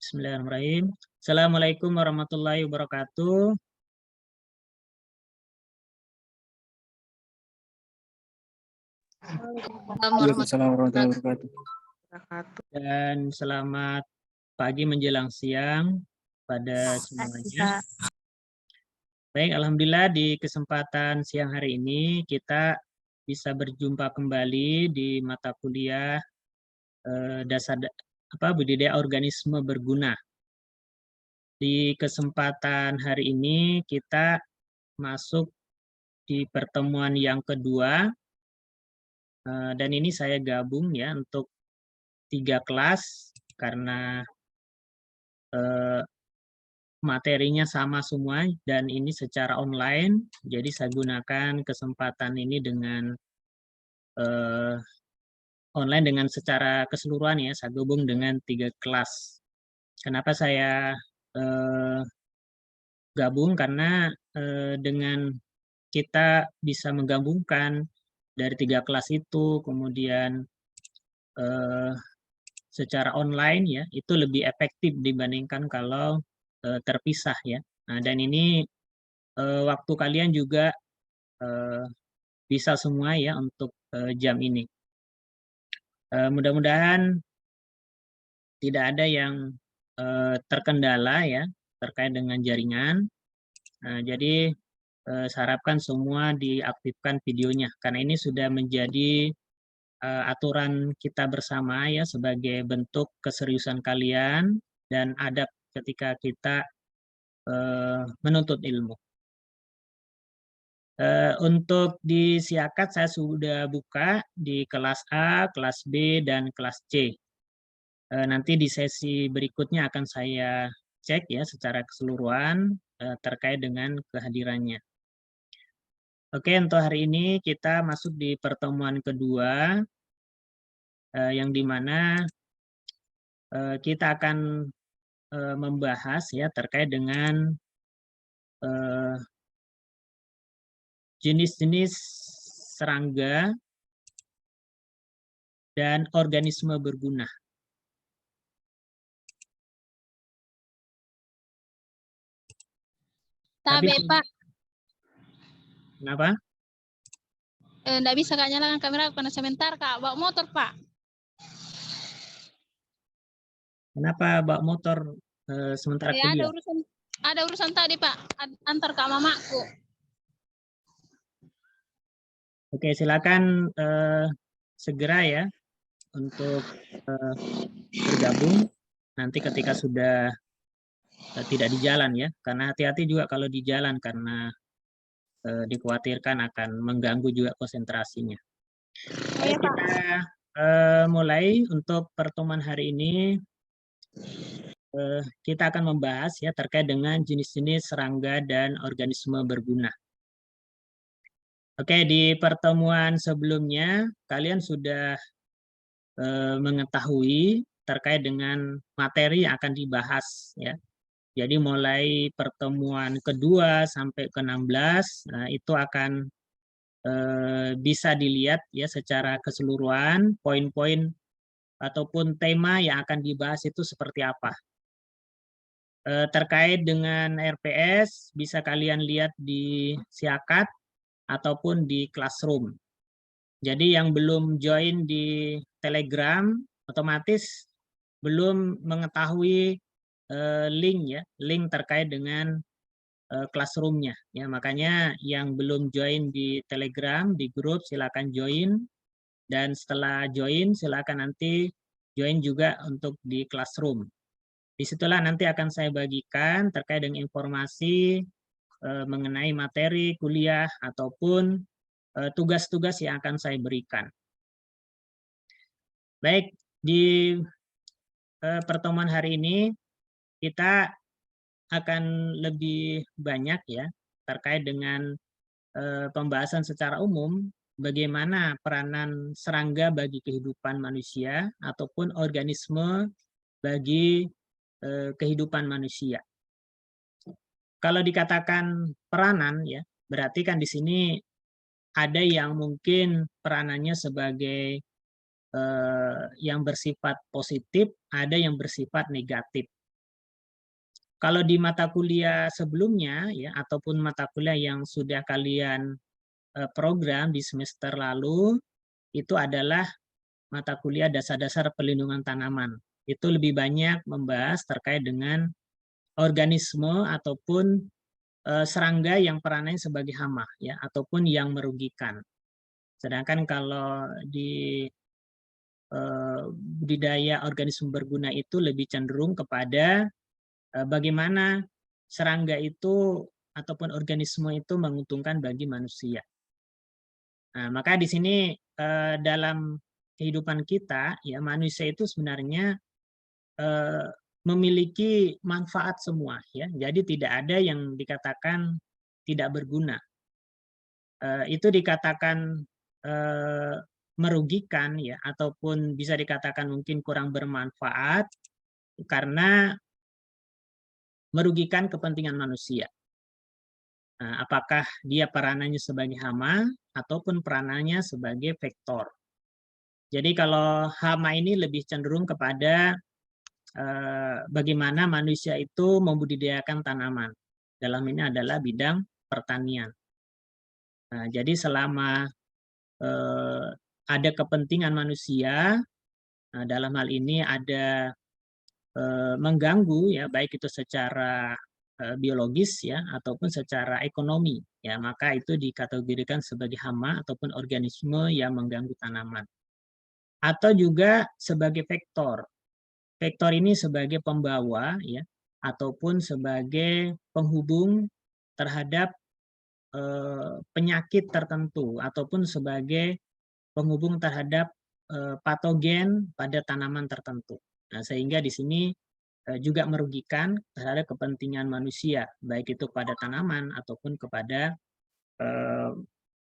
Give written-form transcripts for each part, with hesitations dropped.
Bismillahirrahmanirrahim. Assalamualaikum warahmatullahi wabarakatuh. Waalaikumsalam warahmatullahi wabarakatuh. Dan selamat pagi menjelang siang pada semuanya. Baik, alhamdulillah di kesempatan siang hari ini kita bisa berjumpa kembali di mata kuliah dasar budidaya organisme berguna. Di kesempatan hari ini kita masuk di pertemuan yang kedua, dan ini saya gabung ya untuk 3 kelas karena materinya sama semua dan ini secara online. Jadi saya gunakan kesempatan ini dengan online dengan secara keseluruhan ya. Saya gabung dengan 3 kelas. Kenapa saya gabung? Karena dengan kita bisa menggabungkan dari 3 kelas itu, kemudian secara online ya, itu lebih efektif dibandingkan kalau terpisah ya. Nah, dan ini waktu kalian juga bisa semua ya untuk jam ini. Mudah-mudahan tidak ada yang terkendala ya terkait dengan jaringan. Nah, jadi saya harapkan semua diaktifkan videonya karena ini sudah menjadi aturan kita bersama ya sebagai bentuk keseriusan kalian dan adab ketika kita menuntut ilmu. Untuk di Siakat saya sudah buka di kelas A, kelas B, dan kelas C. Nanti di sesi berikutnya akan saya cek ya secara keseluruhan terkait dengan kehadirannya. Oke, untuk hari ini kita masuk di pertemuan kedua yang dimana kita akan membahas ya terkait dengan jenis-jenis serangga dan organisme berguna. Tapi Pak. Kenapa? Nggak bisa Kak nyalakan kamera karena sebentar Kak bawa motor Pak. Kenapa bawa motor sementara kuliah? Ada urusan tadi Pak, antar Kak mamaku. Oke, silakan segera ya untuk bergabung nanti ketika sudah tidak di jalan ya, karena hati-hati juga kalau di jalan karena dikhawatirkan akan mengganggu juga konsentrasinya. Baik, kita mulai untuk pertemuan hari ini. Kita akan membahas ya terkait dengan jenis-jenis serangga dan organisme berguna. Oke, di pertemuan sebelumnya kalian sudah mengetahui terkait dengan materi yang akan dibahas ya. Jadi mulai pertemuan kedua sampai ke-16 itu akan bisa dilihat ya secara keseluruhan poin-poin ataupun tema yang akan dibahas itu seperti apa. Terkait dengan RPS bisa kalian lihat di Siakat ataupun di Classroom. Jadi yang belum join di Telegram otomatis belum mengetahui link terkait dengan Classroom-nya ya, makanya yang belum join di Telegram di grup silakan join, dan setelah join silakan nanti join juga untuk di Classroom. Disitulah nanti akan saya bagikan terkait dengan informasi mengenai materi kuliah ataupun tugas-tugas yang akan saya berikan. Baik, di pertemuan hari ini kita akan lebih banyak ya terkait dengan pembahasan secara umum bagaimana peranan serangga bagi kehidupan manusia ataupun organisme bagi kehidupan manusia. Kalau dikatakan peranan ya, berarti kan di sini ada yang mungkin peranannya sebagai yang bersifat positif, ada yang bersifat negatif. Kalau di mata kuliah sebelumnya ya ataupun mata kuliah yang sudah kalian program di semester lalu itu adalah mata kuliah dasar-dasar pelindungan tanaman. Itu lebih banyak membahas terkait dengan organisme ataupun serangga yang peranannya sebagai hama ya ataupun yang merugikan. Sedangkan kalau di budidaya organisme berguna itu lebih cenderung kepada bagaimana serangga itu ataupun organisme itu menguntungkan bagi manusia. Nah, maka di sini dalam kehidupan kita ya manusia itu sebenarnya memiliki manfaat semua ya. Jadi tidak ada yang dikatakan tidak berguna. Itu dikatakan merugikan ya ataupun bisa dikatakan mungkin kurang bermanfaat karena merugikan kepentingan manusia. Nah, apakah dia peranannya sebagai hama ataupun peranannya sebagai vektor. Jadi kalau hama ini lebih cenderung kepada bagaimana manusia itu membudidayakan tanaman. Dalam ini adalah bidang pertanian. Nah, jadi selama ada kepentingan manusia, nah dalam hal ini ada mengganggu ya baik itu secara biologis ya ataupun secara ekonomi ya maka itu dikategorikan sebagai hama ataupun organisme yang mengganggu tanaman. Atau juga sebagai vektor. Vektor ini sebagai pembawa ya ataupun sebagai penghubung terhadap penyakit tertentu ataupun sebagai penghubung terhadap patogen pada tanaman tertentu. Nah, sehingga di sini juga merugikan terhadap kepentingan manusia, baik itu pada tanaman ataupun kepada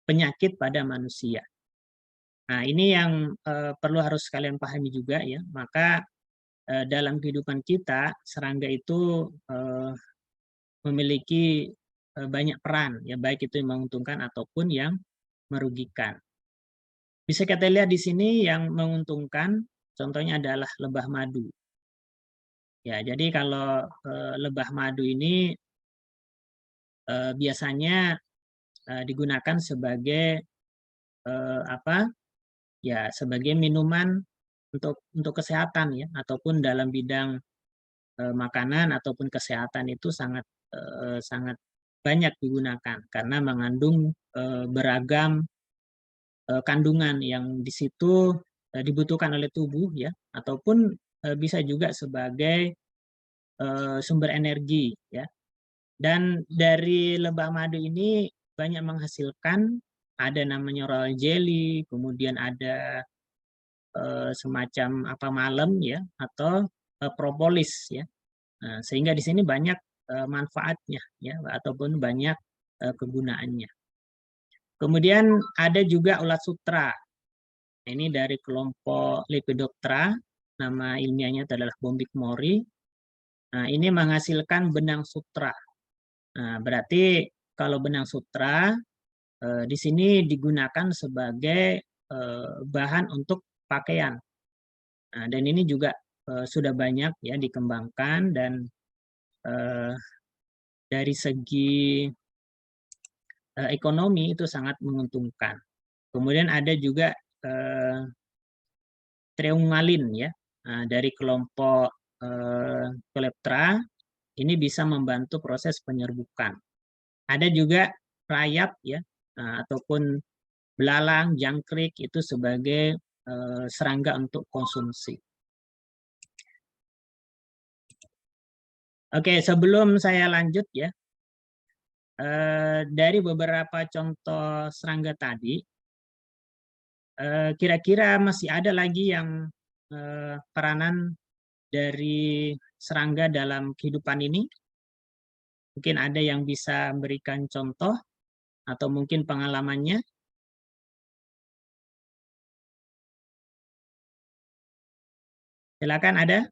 penyakit pada manusia. Nah, ini yang perlu harus kalian pahami juga ya. Maka dalam kehidupan kita, serangga itu memiliki banyak peran, ya baik itu yang menguntungkan ataupun yang merugikan. Bisa kita lihat di sini yang menguntungkan, contohnya adalah lebah madu. Ya, jadi kalau lebah madu ini biasanya digunakan sebagai apa? Ya, sebagai minuman untuk kesehatan ya, ataupun dalam bidang makanan ataupun kesehatan itu sangat sangat banyak digunakan karena mengandung beragam kandungan yang di situ dibutuhkan oleh tubuh ya, ataupun bisa juga sebagai sumber energi ya. Dan dari lebah madu ini banyak menghasilkan, ada namanya royal jelly, kemudian ada semacam apa malem ya atau propolis ya. Nah, sehingga di sini banyak manfaatnya ya ataupun banyak kegunaannya. Kemudian ada juga ulat sutra. Ini dari kelompok Lepidoptera, nama ilmiahnya adalah Bombik mori. Nah, ini menghasilkan benang sutra. Nah, berarti kalau benang sutra di sini digunakan sebagai bahan untuk pakaian. Nah, dan ini juga sudah banyak ya dikembangkan dan dari segi ekonomi itu sangat menguntungkan. Kemudian ada juga treungalin ya dari kelompok Coleoptera, ini bisa membantu proses penyerbukan. Ada juga rayap ya ataupun belalang, jangkrik itu sebagai serangga untuk konsumsi. Oke, sebelum saya lanjut ya, dari beberapa contoh serangga tadi, kira-kira masih ada lagi yang peranan dari serangga dalam kehidupan ini? Mungkin ada yang bisa memberikan contoh atau mungkin pengalamannya. Silakan ada.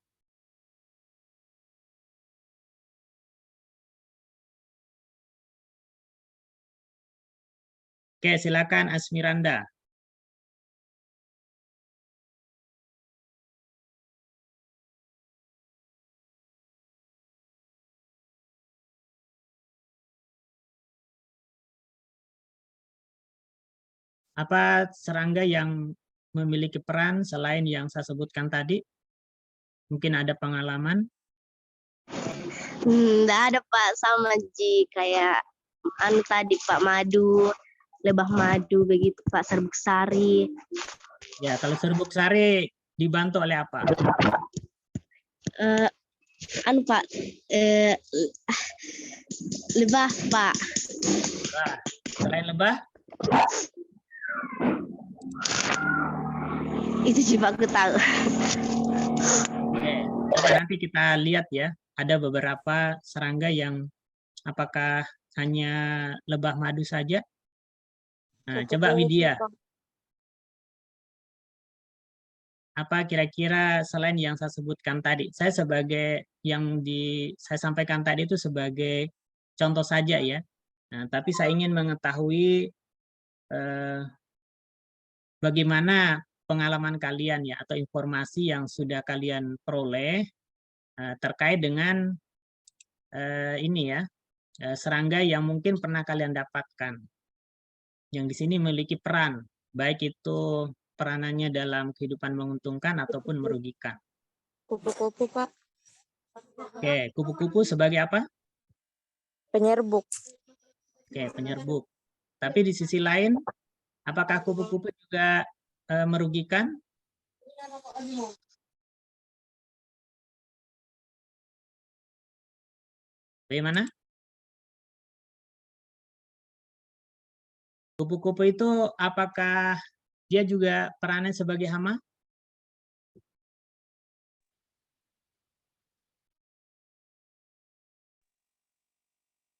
Oke, silakan Asmiranda. Apa serangga yang memiliki peran selain yang saya sebutkan tadi? Mungkin ada pengalaman? Nggak ada Pak, sama Ji kayak anu tadi Pak, madu, lebah madu begitu Pak, serbuk sari. Ya, kalau serbuk sari dibantu oleh apa? Anu Pak, lebah Pak. Lebah. Selain lebah? Itu sih Pak aku tahu. Oke, coba nanti kita lihat ya. Ada beberapa serangga yang apakah hanya lebah madu saja? Nah, coba Widya. Apa kira-kira selain yang saya sebutkan tadi? Saya sebagai yang saya sampaikan tadi itu sebagai contoh saja ya. Nah, tapi saya ingin mengetahui bagaimana pengalaman kalian ya atau informasi yang sudah kalian peroleh terkait dengan ini ya, serangga yang mungkin pernah kalian dapatkan. Yang di sini memiliki peran, baik itu peranannya dalam kehidupan menguntungkan ataupun merugikan. Kupu-kupu, Pak. Oke, kupu-kupu sebagai apa? Penyerbuk. Oke, penyerbuk. Tapi di sisi lain, apakah kupu-kupu juga merugikan? Bagaimana? Kupu-kupu itu apakah dia juga perannya sebagai hama?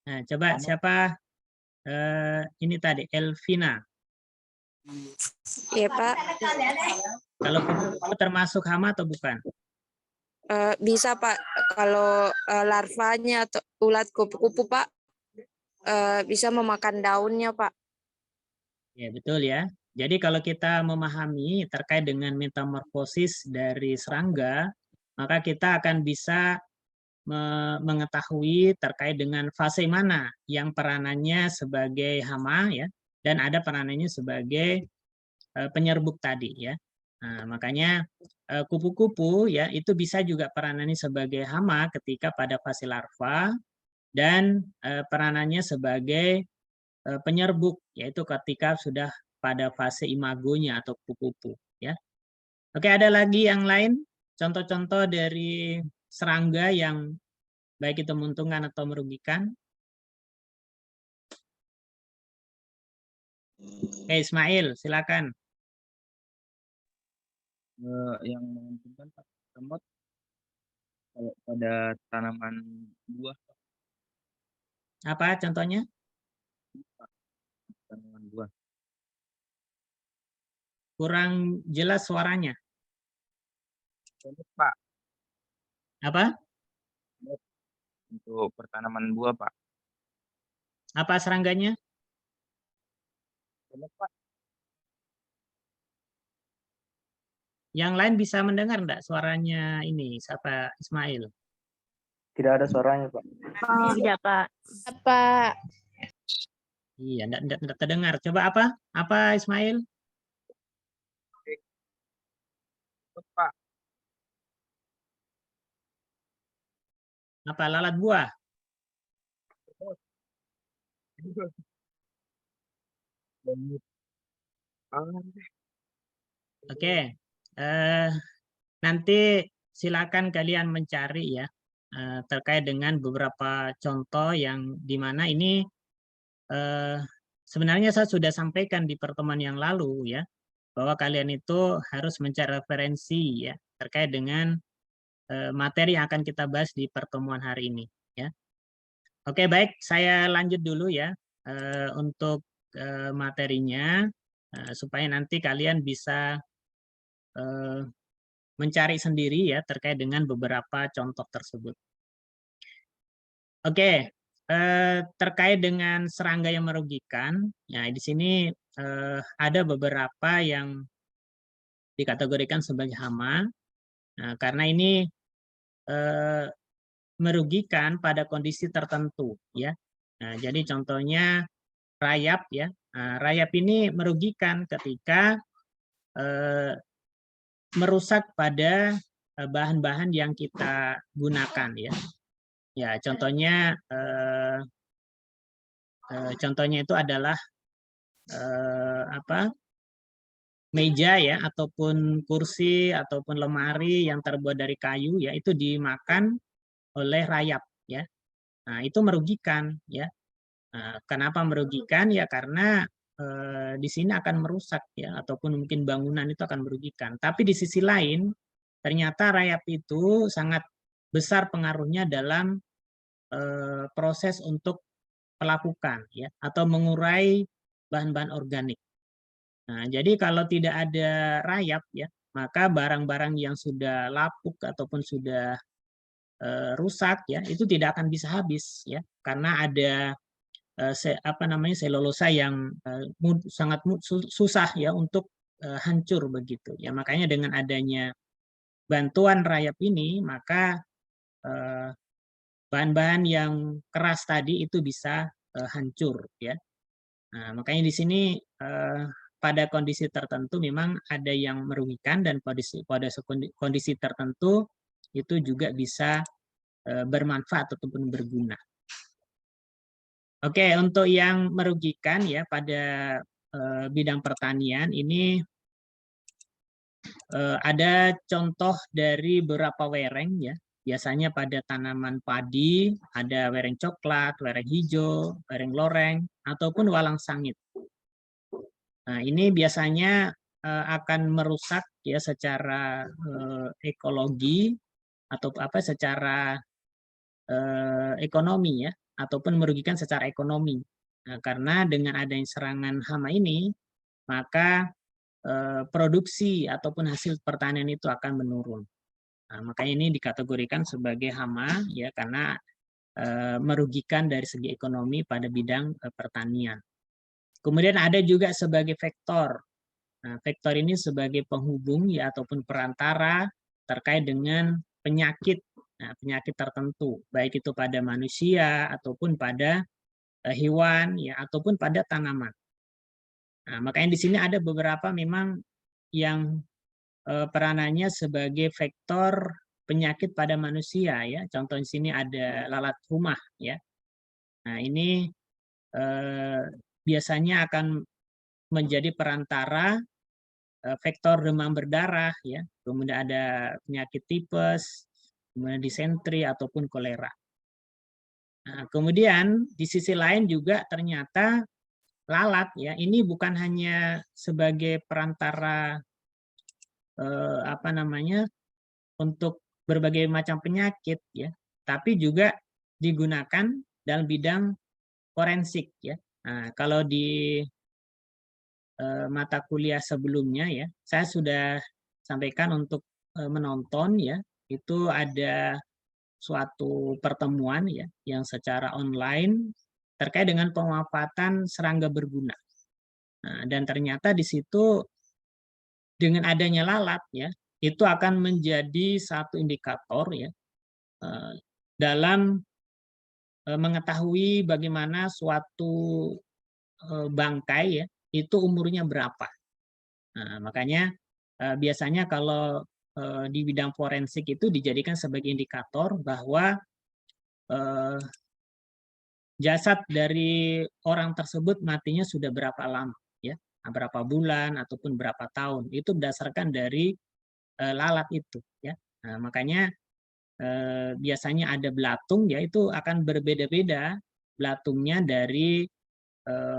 Nah, coba siapa ini tadi, Elvina. Iya, Pak. Kalau kupu-kupu termasuk hama atau bukan? Bisa, Pak. Kalau larvanya atau ulat kupu-kupu, Pak, bisa memakan daunnya, Pak. Ya, betul ya. Jadi kalau kita memahami terkait dengan metamorfosis dari serangga, maka kita akan bisa mengetahui terkait dengan fase mana yang peranannya sebagai hama ya, dan ada peranannya sebagai penyerbuk tadi ya. Nah, makanya kupu-kupu ya itu bisa juga peranannya sebagai hama ketika pada fase larva dan peranannya sebagai penyerbuk yaitu ketika sudah pada fase imagonya atau kupu-kupu ya. Oke, ada lagi yang lain contoh-contoh dari serangga yang baik itu menguntungkan atau merugikan? Oke, Ismail, silakan. Yang menguntungkan Pak, semut kalau pada tanaman buah, Apa contohnya? tanaman buah Kurang jelas suaranya. semut Pak, Apa? untuk pertanaman buah Pak. Apa serangganya? Semut Pak. Yang lain bisa mendengar enggak suaranya ini, siapa Ismail? Tidak ada suaranya Pak. Tidak Pak. Pak. Iya, enggak terdengar. Coba apa? Apa Ismail? Semut Pak. Apa lalat buah? Semut. Oke. Nanti silakan kalian mencari ya terkait dengan beberapa contoh yang di mana ini sebenarnya saya sudah sampaikan di pertemuan yang lalu ya, bahwa kalian itu harus mencari referensi ya terkait dengan materi yang akan kita bahas di pertemuan hari ini ya. Oke, baik, saya lanjut dulu ya untuk materinya supaya nanti kalian bisa mencari sendiri ya terkait dengan beberapa contoh tersebut. Oke, terkait dengan serangga yang merugikan, ya di sini ada beberapa yang dikategorikan sebagai hama, karena ini merugikan pada kondisi tertentu, ya. Nah, jadi contohnya rayap ya. Nah, rayap ini merugikan ketika merusak pada bahan-bahan yang kita gunakan ya. Ya, contohnya itu adalah meja ya, ataupun kursi ataupun lemari yang terbuat dari kayu ya, itu dimakan oleh rayap ya. Nah, itu merugikan ya. Nah, kenapa merugikan ya? Karena di sini akan merusak ya, ataupun mungkin bangunan itu akan merugikan. Tapi di sisi lain ternyata rayap itu sangat besar pengaruhnya dalam proses untuk pelapukan ya, atau mengurai bahan-bahan organik. Nah, jadi kalau tidak ada rayap ya, maka barang-barang yang sudah lapuk ataupun sudah rusak ya, itu tidak akan bisa habis ya, karena ada selulosa yang sangat susah ya untuk hancur begitu ya. Makanya dengan adanya bantuan rayap ini, maka bahan-bahan yang keras tadi itu bisa hancur ya. Nah, makanya di sini pada kondisi tertentu memang ada yang merugikan, dan pada kondisi tertentu itu juga bisa bermanfaat ataupun berguna. Oke, untuk yang merugikan ya pada bidang pertanian ini ada contoh dari beberapa wereng ya. Biasanya pada tanaman padi ada wereng coklat, wereng hijau, wereng loreng, ataupun walang sangit. Nah, ini biasanya akan merusak ya secara ekologi atau secara ekonomi ya, ataupun merugikan secara ekonomi. Nah, karena dengan adanya serangan hama ini, maka produksi ataupun hasil pertanian itu akan menurun. Nah, makanya ini dikategorikan sebagai hama ya, karena merugikan dari segi ekonomi pada bidang pertanian. Kemudian ada juga sebagai vektor. Nah, vektor ini sebagai penghubung ya, ataupun perantara terkait dengan penyakit. Nah, penyakit tertentu, baik itu pada manusia ataupun pada hewan ya, ataupun pada tanaman. Nah, makanya di sini ada beberapa memang yang peranannya sebagai vektor penyakit pada manusia ya. Contoh di sini ada lalat rumah ya. Nah, ini biasanya akan menjadi perantara vektor demam berdarah ya. Kemudian ada penyakit tipes, kemudian disentri ataupun kolera. Nah, kemudian di sisi lain juga ternyata lalat ya, ini bukan hanya sebagai perantara untuk berbagai macam penyakit ya, tapi juga digunakan dalam bidang forensik ya. Nah, kalau di mata kuliah sebelumnya ya, saya sudah sampaikan untuk menonton ya, itu ada suatu pertemuan ya yang secara online terkait dengan pemanfaatan serangga berguna. Nah, dan ternyata di situ dengan adanya lalat ya, itu akan menjadi satu indikator ya dalam mengetahui bagaimana suatu bangkai ya itu umurnya berapa. Nah, makanya biasanya kalau di bidang forensik itu dijadikan sebagai indikator bahwa jasad dari orang tersebut matinya sudah berapa lama ya, berapa bulan ataupun berapa tahun, itu berdasarkan dari lalat itu ya. Nah, makanya biasanya ada belatung ya, itu akan berbeda-beda belatungnya dari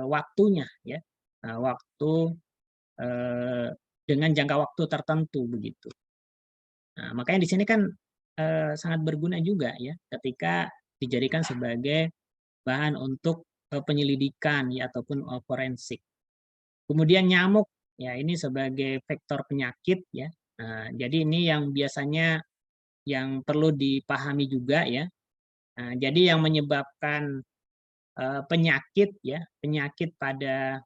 waktunya ya. Nah, waktu dengan jangka waktu tertentu begitu. Nah, makanya di sini kan sangat berguna juga ya ketika dijadikan sebagai bahan untuk penyelidikan ya, ataupun forensik. Kemudian nyamuk ya, ini sebagai vektor penyakit ya. Nah, jadi ini yang biasanya yang perlu dipahami juga ya. Nah, jadi yang menyebabkan penyakit ya, penyakit pada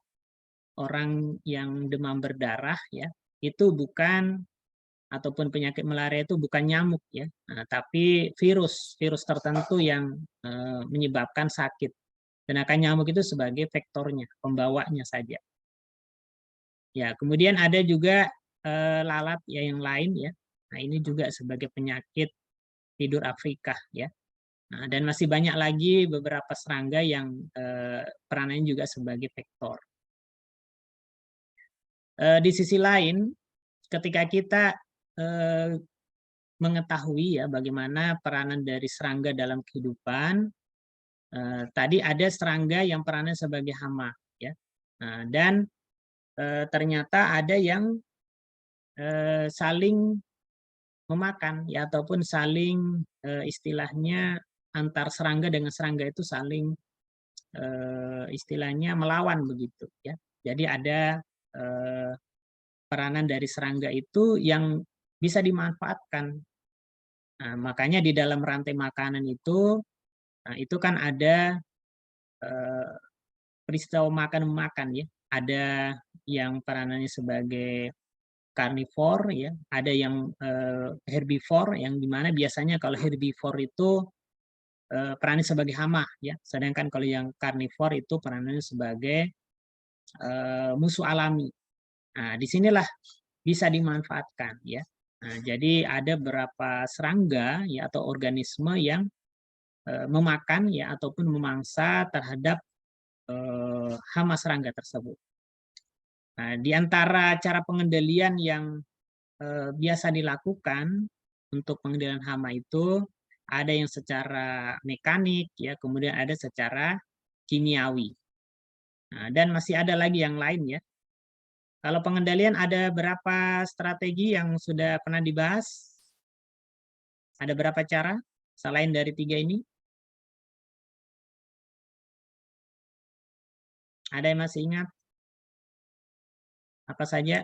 orang yang demam berdarah ya, itu bukan, ataupun penyakit malaria itu bukan nyamuk ya, tapi virus tertentu yang menyebabkan sakit. Sedangkan nyamuk itu sebagai vektornya, pembawanya saja. Ya, kemudian ada juga lalat ya yang lain ya. Nah, ini juga sebagai penyakit tidur Afrika ya. Nah, dan masih banyak lagi beberapa serangga yang peranannya juga sebagai vektor. Di sisi lain, ketika kita mengetahui ya bagaimana peranan dari serangga dalam kehidupan, tadi ada serangga yang perannya sebagai hama ya. Nah, dan ternyata ada yang saling memakan ya, ataupun saling istilahnya antar serangga dengan serangga itu saling istilahnya melawan begitu ya. Jadi ada peranan dari serangga itu yang bisa dimanfaatkan. Nah, makanya di dalam rantai makanan itu, nah itu kan ada peristiwa makan-memakan ya. Ada yang peranannya sebagai karnivor ya, ada yang herbivore yang dimana biasanya kalau herbivore itu perannya sebagai hama ya, sedangkan kalau yang karnivor itu peranannya sebagai musuh alami. Nah, disinilah bisa dimanfaatkan ya. Nah, jadi ada beberapa serangga ya atau organisme yang memakan ya ataupun memangsa terhadap hama serangga tersebut. Nah, di antara cara pengendalian yang biasa dilakukan untuk pengendalian hama itu ada yang secara mekanik ya, kemudian ada secara kimiawi. Nah, dan masih ada lagi yang lain ya. Kalau pengendalian ada berapa strategi yang sudah pernah dibahas? Ada berapa cara selain dari 3 ini? Ada yang masih ingat? Apa saja?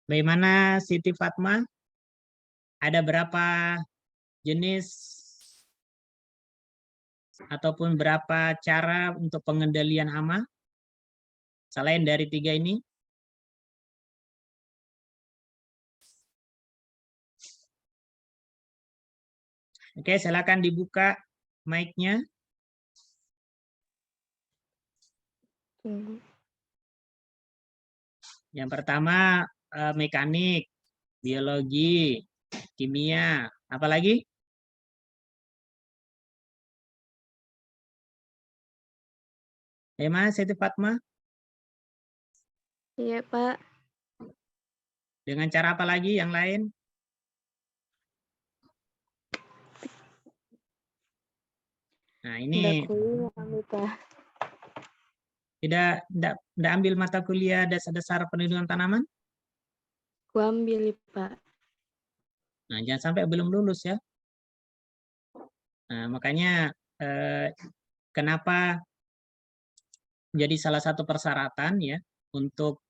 Bagaimana Siti Fatma? Ada berapa jenis ataupun berapa cara untuk pengendalian hama selain dari 3 ini? Oke, silakan dibuka mic-nya. Yang pertama mekanik, biologi, kimia, apa lagi? Bagaimana Siti Fatma? Iya, Pak. Dengan cara apa lagi yang lain? Nah, ini tidak ambil mata kuliah dasar-dasar perlindungan tanaman? Gua ambil, Pak. Nah, jangan sampai belum lulus ya. Nah, makanya kenapa menjadi salah satu persyaratan ya untuk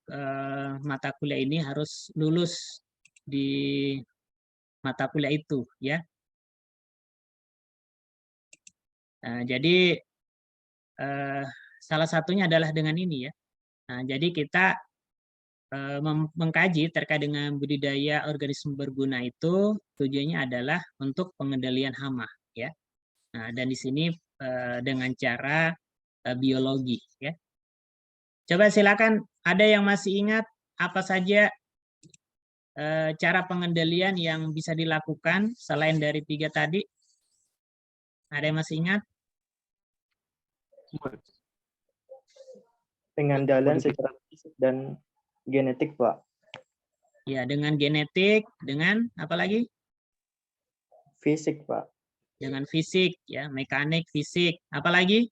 mata kuliah ini harus lulus di mata kuliah itu ya. Nah, jadi salah satunya adalah dengan ini ya. Nah, jadi kita mengkaji terkait dengan budidaya organisme berguna itu tujuannya adalah untuk pengendalian hama ya. Nah, dan di sini dengan cara biologi ya. Coba silakan ada yang masih ingat apa saja cara pengendalian yang bisa dilakukan selain dari 3 tadi? Ada yang masih ingat? Pengendalian secara fisik dan genetik, Pak. Ya, dengan genetik, dengan apa lagi? Fisik, Pak. Dengan fisik, ya, mekanik, fisik. Apa lagi?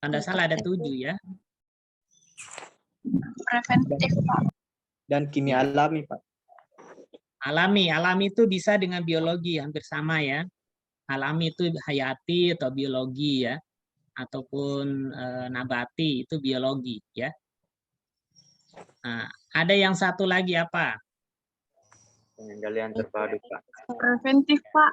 Tanda salah ada 7 ya. Preventif, Pak. Dan kimia alami, Pak. Alami itu bisa dengan biologi, hampir sama ya. Alami itu hayati atau biologi ya, ataupun nabati itu biologi ya. Nah, ada yang satu lagi apa? Pengendalian terpadu, Pak. Preventif, Pak.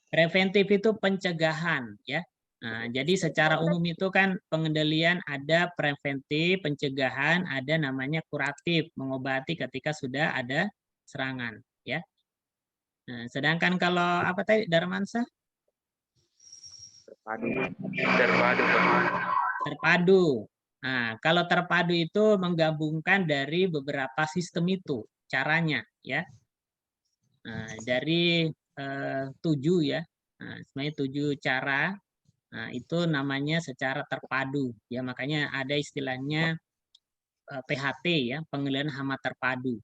Preventif itu pencegahan ya. Nah, jadi secara umum itu kan pengendalian ada preventif, pencegahan, ada namanya kuratif, mengobati ketika sudah ada serangan, ya. Nah, sedangkan kalau apa tadi Darmansa? Terpadu. Nah, kalau terpadu itu menggabungkan dari beberapa sistem itu caranya, ya. Nah, dari 7 ya. Nah, sebenarnya 7 cara. Nah, itu namanya secara terpadu, ya. Makanya ada istilahnya PHT, ya, pengendalian hama terpadu.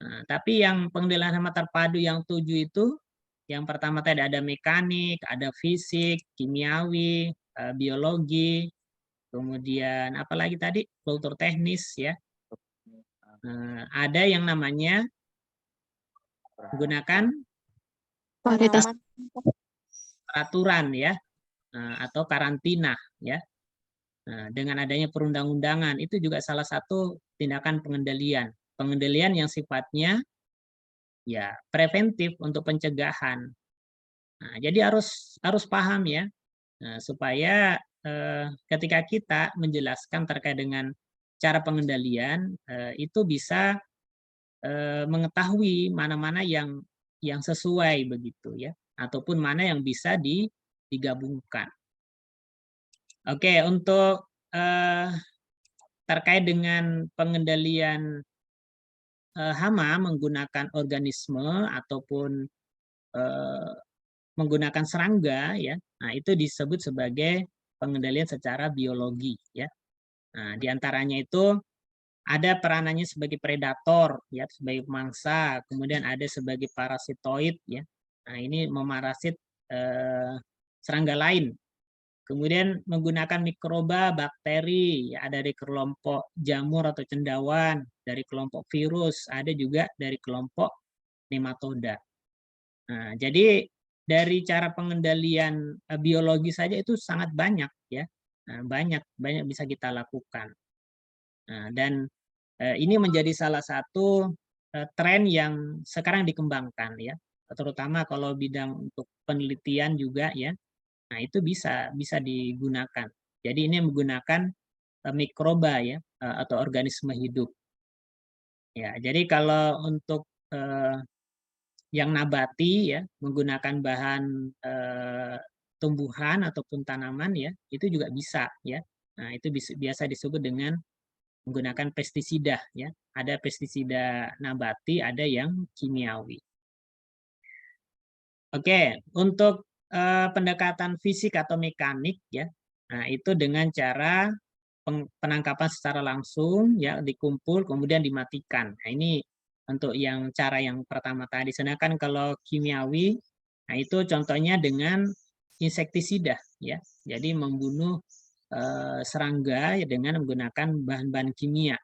Nah, tapi yang pengendalian hama terpadu yang 7 itu, yang pertama tadi ada mekanik, ada fisik, kimiawi, biologi, kemudian apalagi tadi kultur teknis, ya. Ada yang namanya menggunakan Varietas peraturan, ya, atau karantina, ya. Nah, dengan adanya perundang-undangan itu juga salah satu tindakan pengendalian yang sifatnya ya preventif untuk pencegahan. Nah, jadi harus paham, ya, supaya ketika kita menjelaskan terkait dengan cara pengendalian itu bisa mengetahui mana-mana yang sesuai begitu, ya, ataupun mana yang bisa digabungkan. Oke, untuk terkait dengan pengendalian hama menggunakan organisme ataupun menggunakan serangga, ya. Nah, itu disebut sebagai pengendalian secara biologi, ya. Nah, diantaranya itu ada peranannya sebagai predator, ya, sebagai pemangsa, kemudian ada sebagai parasitoid, ya. Nah, ini memarasit serangga lain. Kemudian menggunakan mikroba, bakteri, ya, ada dari kelompok jamur atau cendawan, dari kelompok virus, ada juga dari kelompok nematoda. Nah, jadi dari cara pengendalian biologi saja itu sangat banyak, ya. Nah, banyak bisa kita lakukan. Nah, dan ini menjadi salah satu tren yang sekarang dikembangkan, ya, terutama kalau bidang untuk penelitian juga, ya. Nah, itu bisa digunakan. Jadi ini menggunakan mikroba, ya, atau organisme hidup. Ya, jadi kalau untuk yang nabati, ya, menggunakan bahan tumbuhan ataupun tanaman, ya, itu juga bisa, ya. Nah, itu biasa disebut dengan menggunakan pestisida, ya. Ada pestisida nabati, ada yang kimiawi. Oke, untuk pendekatan fisik atau mekanik, ya. Nah, itu dengan cara penangkapan secara langsung, ya, dikumpul kemudian dimatikan. Nah, ini untuk yang cara yang pertama tadi. Sedangkan kalau kimiawi, nah itu contohnya dengan insektisida, ya. Jadi membunuh serangga dengan menggunakan bahan-bahan kimia.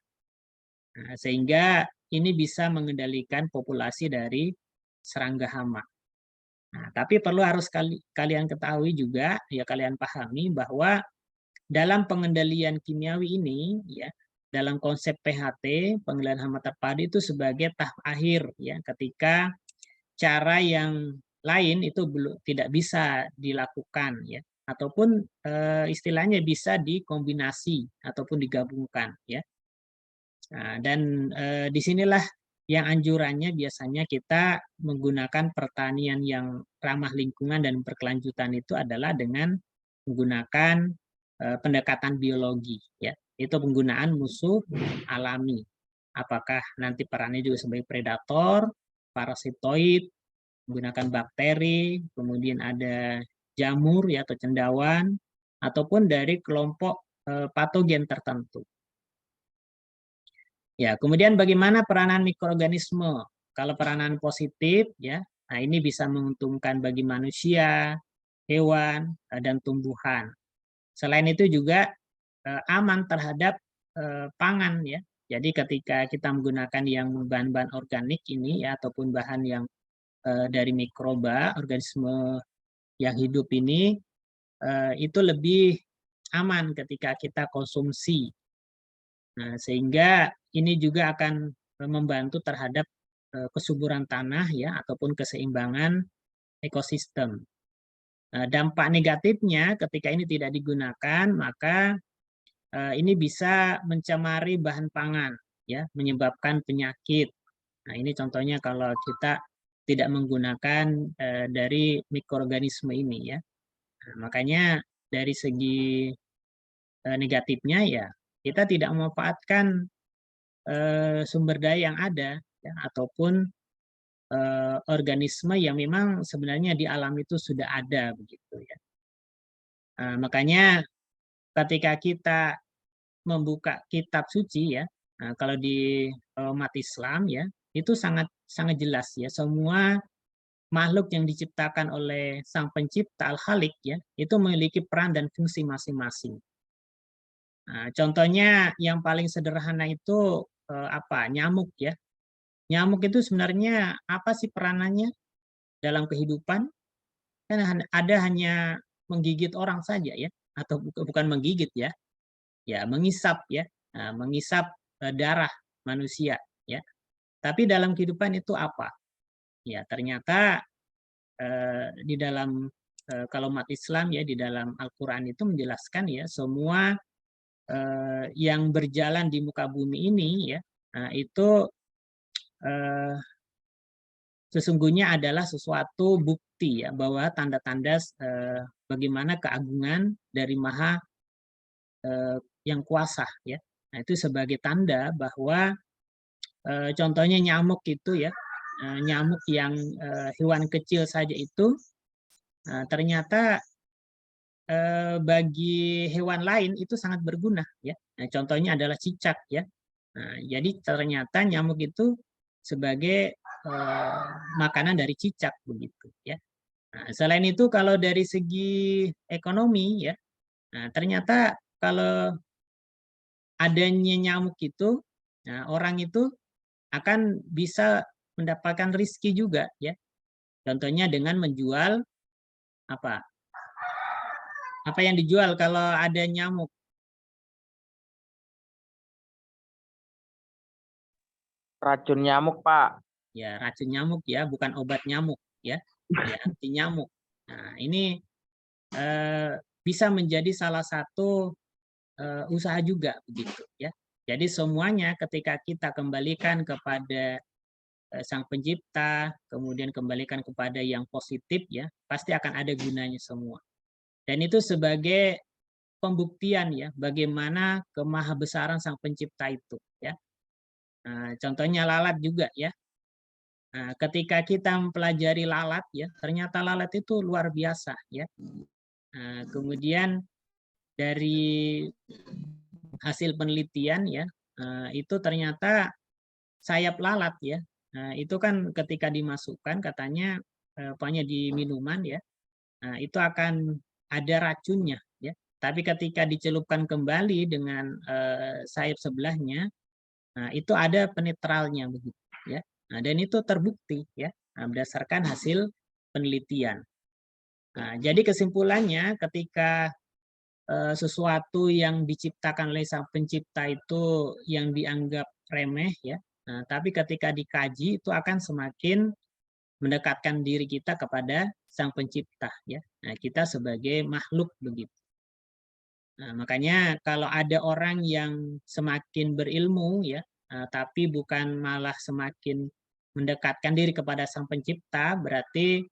Nah, sehingga ini bisa mengendalikan populasi dari serangga hama. Nah, tapi perlu harus kalian ketahui juga, ya, kalian pahami bahwa dalam pengendalian kimiawi ini, ya, dalam konsep PHT, pengendalian hama terpadu itu sebagai tahap akhir, ya, ketika cara yang lain itu tidak bisa dilakukan, ya, ataupun istilahnya bisa dikombinasi ataupun digabungkan, ya. Nah, dan disinilah yang anjurannya biasanya kita menggunakan pertanian yang ramah lingkungan dan berkelanjutan itu adalah dengan menggunakan pendekatan biologi, ya. Itu penggunaan musuh alami. Apakah nanti perannya juga sebagai predator, parasitoid, menggunakan bakteri, kemudian ada jamur, ya, atau cendawan, ataupun dari kelompok patogen tertentu. Ya, kemudian bagaimana peranan mikroorganisme? Kalau peranan positif, ya, nah ini bisa menguntungkan bagi manusia, hewan, dan tumbuhan. Selain itu juga aman terhadap pangan, ya. Jadi ketika kita menggunakan yang bahan-bahan organik ini, ya, ataupun bahan yang dari mikroba, organisme yang hidup ini, itu lebih aman ketika kita konsumsi. Nah, sehingga ini juga akan membantu terhadap kesuburan tanah, ya, ataupun keseimbangan ekosistem. Dampak negatifnya ketika ini tidak digunakan, maka ini bisa mencemari bahan pangan, ya, menyebabkan penyakit, Nah, ini contohnya kalau kita tidak menggunakan dari mikroorganisme ini ya. Nah, makanya dari segi negatifnya ya kita tidak memanfaatkan sumber daya yang ada ya, ataupun organisme yang memang sebenarnya di alam itu sudah ada begitu ya. Nah, makanya ketika kita membuka kitab suci ya, nah, kalau di umat Islam ya itu sangat sangat jelas ya, semua makhluk yang diciptakan oleh Sang Pencipta Al-Khaliq ya itu memiliki peran dan fungsi masing-masing. Nah, contohnya yang paling sederhana itu apa? Nyamuk ya. Nyamuk itu sebenarnya apa sih peranannya dalam kehidupan? Kan ada hanya menggigit orang saja ya, atau bukan menggigit ya, ya mengisap ya, nah, mengisap darah manusia ya. Tapi dalam kehidupan itu apa? Ya ternyata di dalam kalau umat Islam ya di dalam Al-Quran itu menjelaskan ya semua yang berjalan di muka bumi ini ya, nah, itu sesungguhnya adalah sesuatu bukti ya bahwa tanda-tanda bagaimana keagungan dari Maha yang kuasa ya. Nah, itu sebagai tanda bahwa contohnya nyamuk itu ya, nyamuk yang hewan kecil saja itu ternyata bagi hewan lain itu sangat berguna ya. Nah, contohnya adalah cicak ya. Nah, jadi ternyata nyamuk itu sebagai makanan dari cicak begitu ya. Nah, selain itu kalau dari segi ekonomi ya, nah, ternyata kalau adanya nyamuk itu, nah, orang itu akan bisa mendapatkan rezeki juga ya. Contohnya dengan menjual apa? Apa yang dijual kalau ada nyamuk? Racun nyamuk, Pak. Ya, racun nyamuk ya, bukan obat nyamuk ya. Ya, anti nyamuk. Nah, ini bisa menjadi salah satu usaha juga begitu ya. Jadi semuanya ketika kita kembalikan kepada Sang Pencipta, kemudian kembalikan kepada yang positif ya, pasti akan ada gunanya semua. Dan itu sebagai pembuktian ya bagaimana kemahabesaran Sang Pencipta itu ya. Nah, contohnya lalat juga ya. Nah, ketika kita mempelajari lalat ya, ternyata lalat itu luar biasa ya. Nah, kemudian dari hasil penelitian ya, itu ternyata sayap lalat ya. Nah, itu kan ketika dimasukkan katanya pokoknya di minuman ya. Nah, itu akan ada racunnya ya. Tapi ketika dicelupkan kembali dengan sayap sebelahnya, nah, itu ada penetralnya begitu ya. Nah, dan itu terbukti ya berdasarkan hasil penelitian. Nah, jadi kesimpulannya ketika sesuatu yang diciptakan oleh Sang Pencipta itu yang dianggap remeh ya. Nah, tapi ketika dikaji itu akan semakin mendekatkan diri kita kepada Sang Pencipta ya. Nah, kita sebagai makhluk begitu. Nah, makanya kalau ada orang yang semakin berilmu ya, tapi bukan malah semakin mendekatkan diri kepada Sang Pencipta, berarti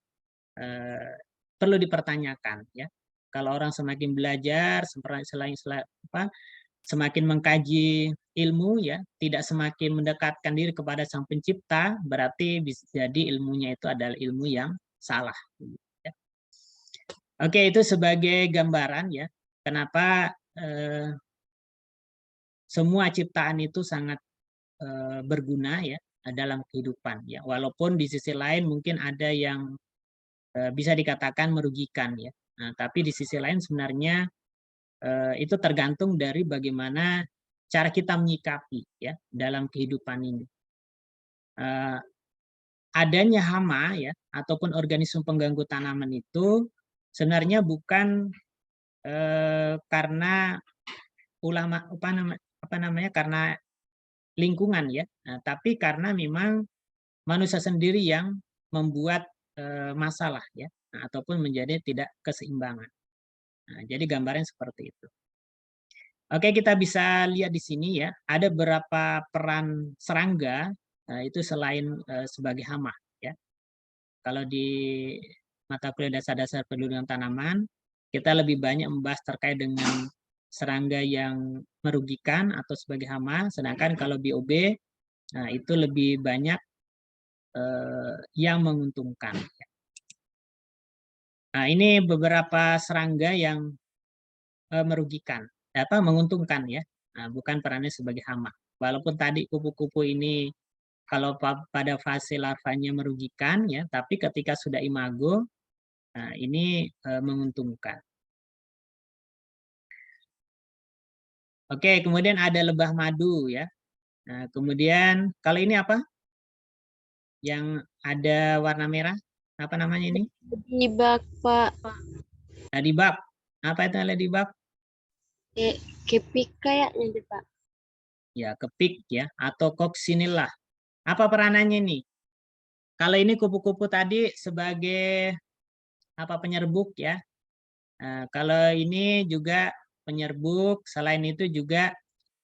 perlu dipertanyakan ya. Kalau orang semakin belajar, semakin mengkaji ilmu ya, tidak semakin mendekatkan diri kepada Sang Pencipta, berarti bisa jadi ilmunya itu adalah ilmu yang salah. Ya. Oke, itu sebagai gambaran ya, kenapa semua ciptaan itu sangat berguna ya dalam kehidupan ya. Walaupun di sisi lain mungkin ada yang bisa dikatakan merugikan ya. Nah, tapi di sisi lain sebenarnya itu tergantung dari bagaimana cara kita menyikapi ya dalam kehidupan ini. Adanya hama ya ataupun organisme pengganggu tanaman itu sebenarnya bukan karena ulama apa namanya karena lingkungan ya, tapi karena memang manusia sendiri yang membuat masalah ya, ataupun menjadi tidak keseimbangan. Nah, jadi gambarnya seperti itu. Oke, kita bisa lihat di sini ya, ada beberapa peran serangga itu selain sebagai hama ya. Kalau di mata kuliah dasar-dasar perlindungan tanaman, kita lebih banyak membahas terkait dengan serangga yang merugikan atau sebagai hama, sedangkan kalau BOB itu lebih banyak yang menguntungkan. Nah, ini beberapa serangga yang merugikan, menguntungkan ya, bukan perannya sebagai hama. Walaupun tadi kupu-kupu ini kalau pada fase larvanya merugikan ya, tapi ketika sudah imago, ini menguntungkan. Oke, kemudian ada lebah madu ya. Nah, kemudian kalau ini apa? Yang ada warna merah, apa namanya ini? Ladybug, Pak. Ladybug. Apa itu ladybug? Kepik kayaknya deh, Pak. Ya, kepik ya, atau coccinilla. Apa peranannya nih? Kalau ini kupu-kupu tadi sebagai penyerbuk ya. Kalau ini juga penyerbuk, selain itu juga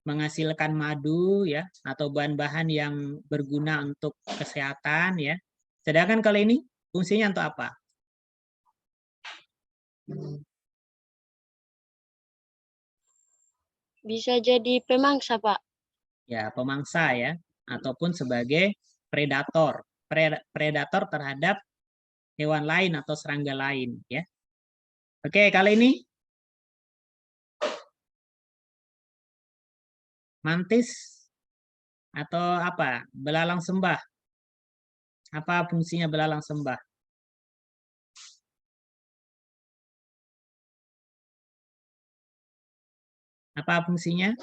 menghasilkan madu ya, atau bahan-bahan yang berguna untuk kesehatan ya. Sedangkan kalau ini fungsinya untuk apa? Bisa jadi pemangsa, Pak. Ya, pemangsa ya, ataupun sebagai predator. Predator terhadap hewan lain atau serangga lain ya. Oke, kali ini mantis atau apa? Belalang sembah. Apa fungsinya belalang sembah? Apa fungsinya?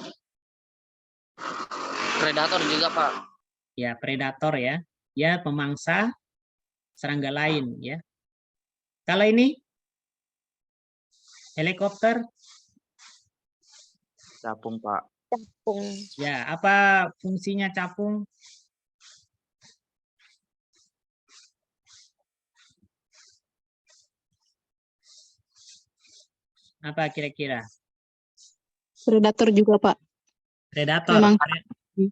Predator juga, Pak. Ya, predator ya. Ya, pemangsa serangga lain ya. Kalau ini helikopter, Capung, Pak. Capung. ya, apa fungsinya capung? Apa kira-kira? Predator juga, Pak. Predator.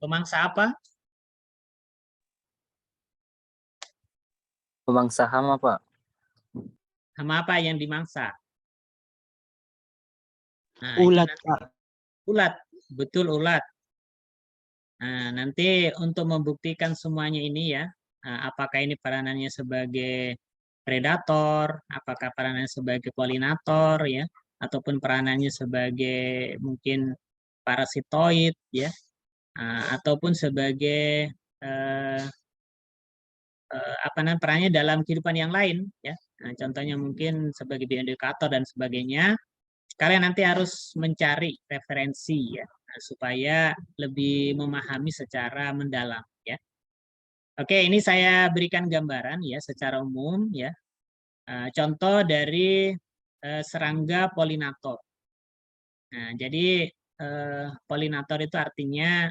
Pemangsa apa? Pemangsa hama, Pak. Hama apa yang dimangsa? Nah, Ulat, itu Pak. ulat, betul ulat. Nah, nanti untuk membuktikan semuanya ini ya, apakah ini peranannya sebagai predator, apakah peranannya sebagai polinator ya, ataupun peranannya sebagai mungkin parasitoid ya, ataupun sebagai perannya dalam kehidupan yang lain ya. Nah, contohnya mungkin sebagai bioindikator dan sebagainya. Kalian nanti harus mencari referensi ya, supaya lebih memahami secara mendalam ya. Oke, ini saya berikan gambaran ya secara umum ya. Contoh dari serangga polinator. Nah, jadi polinator itu artinya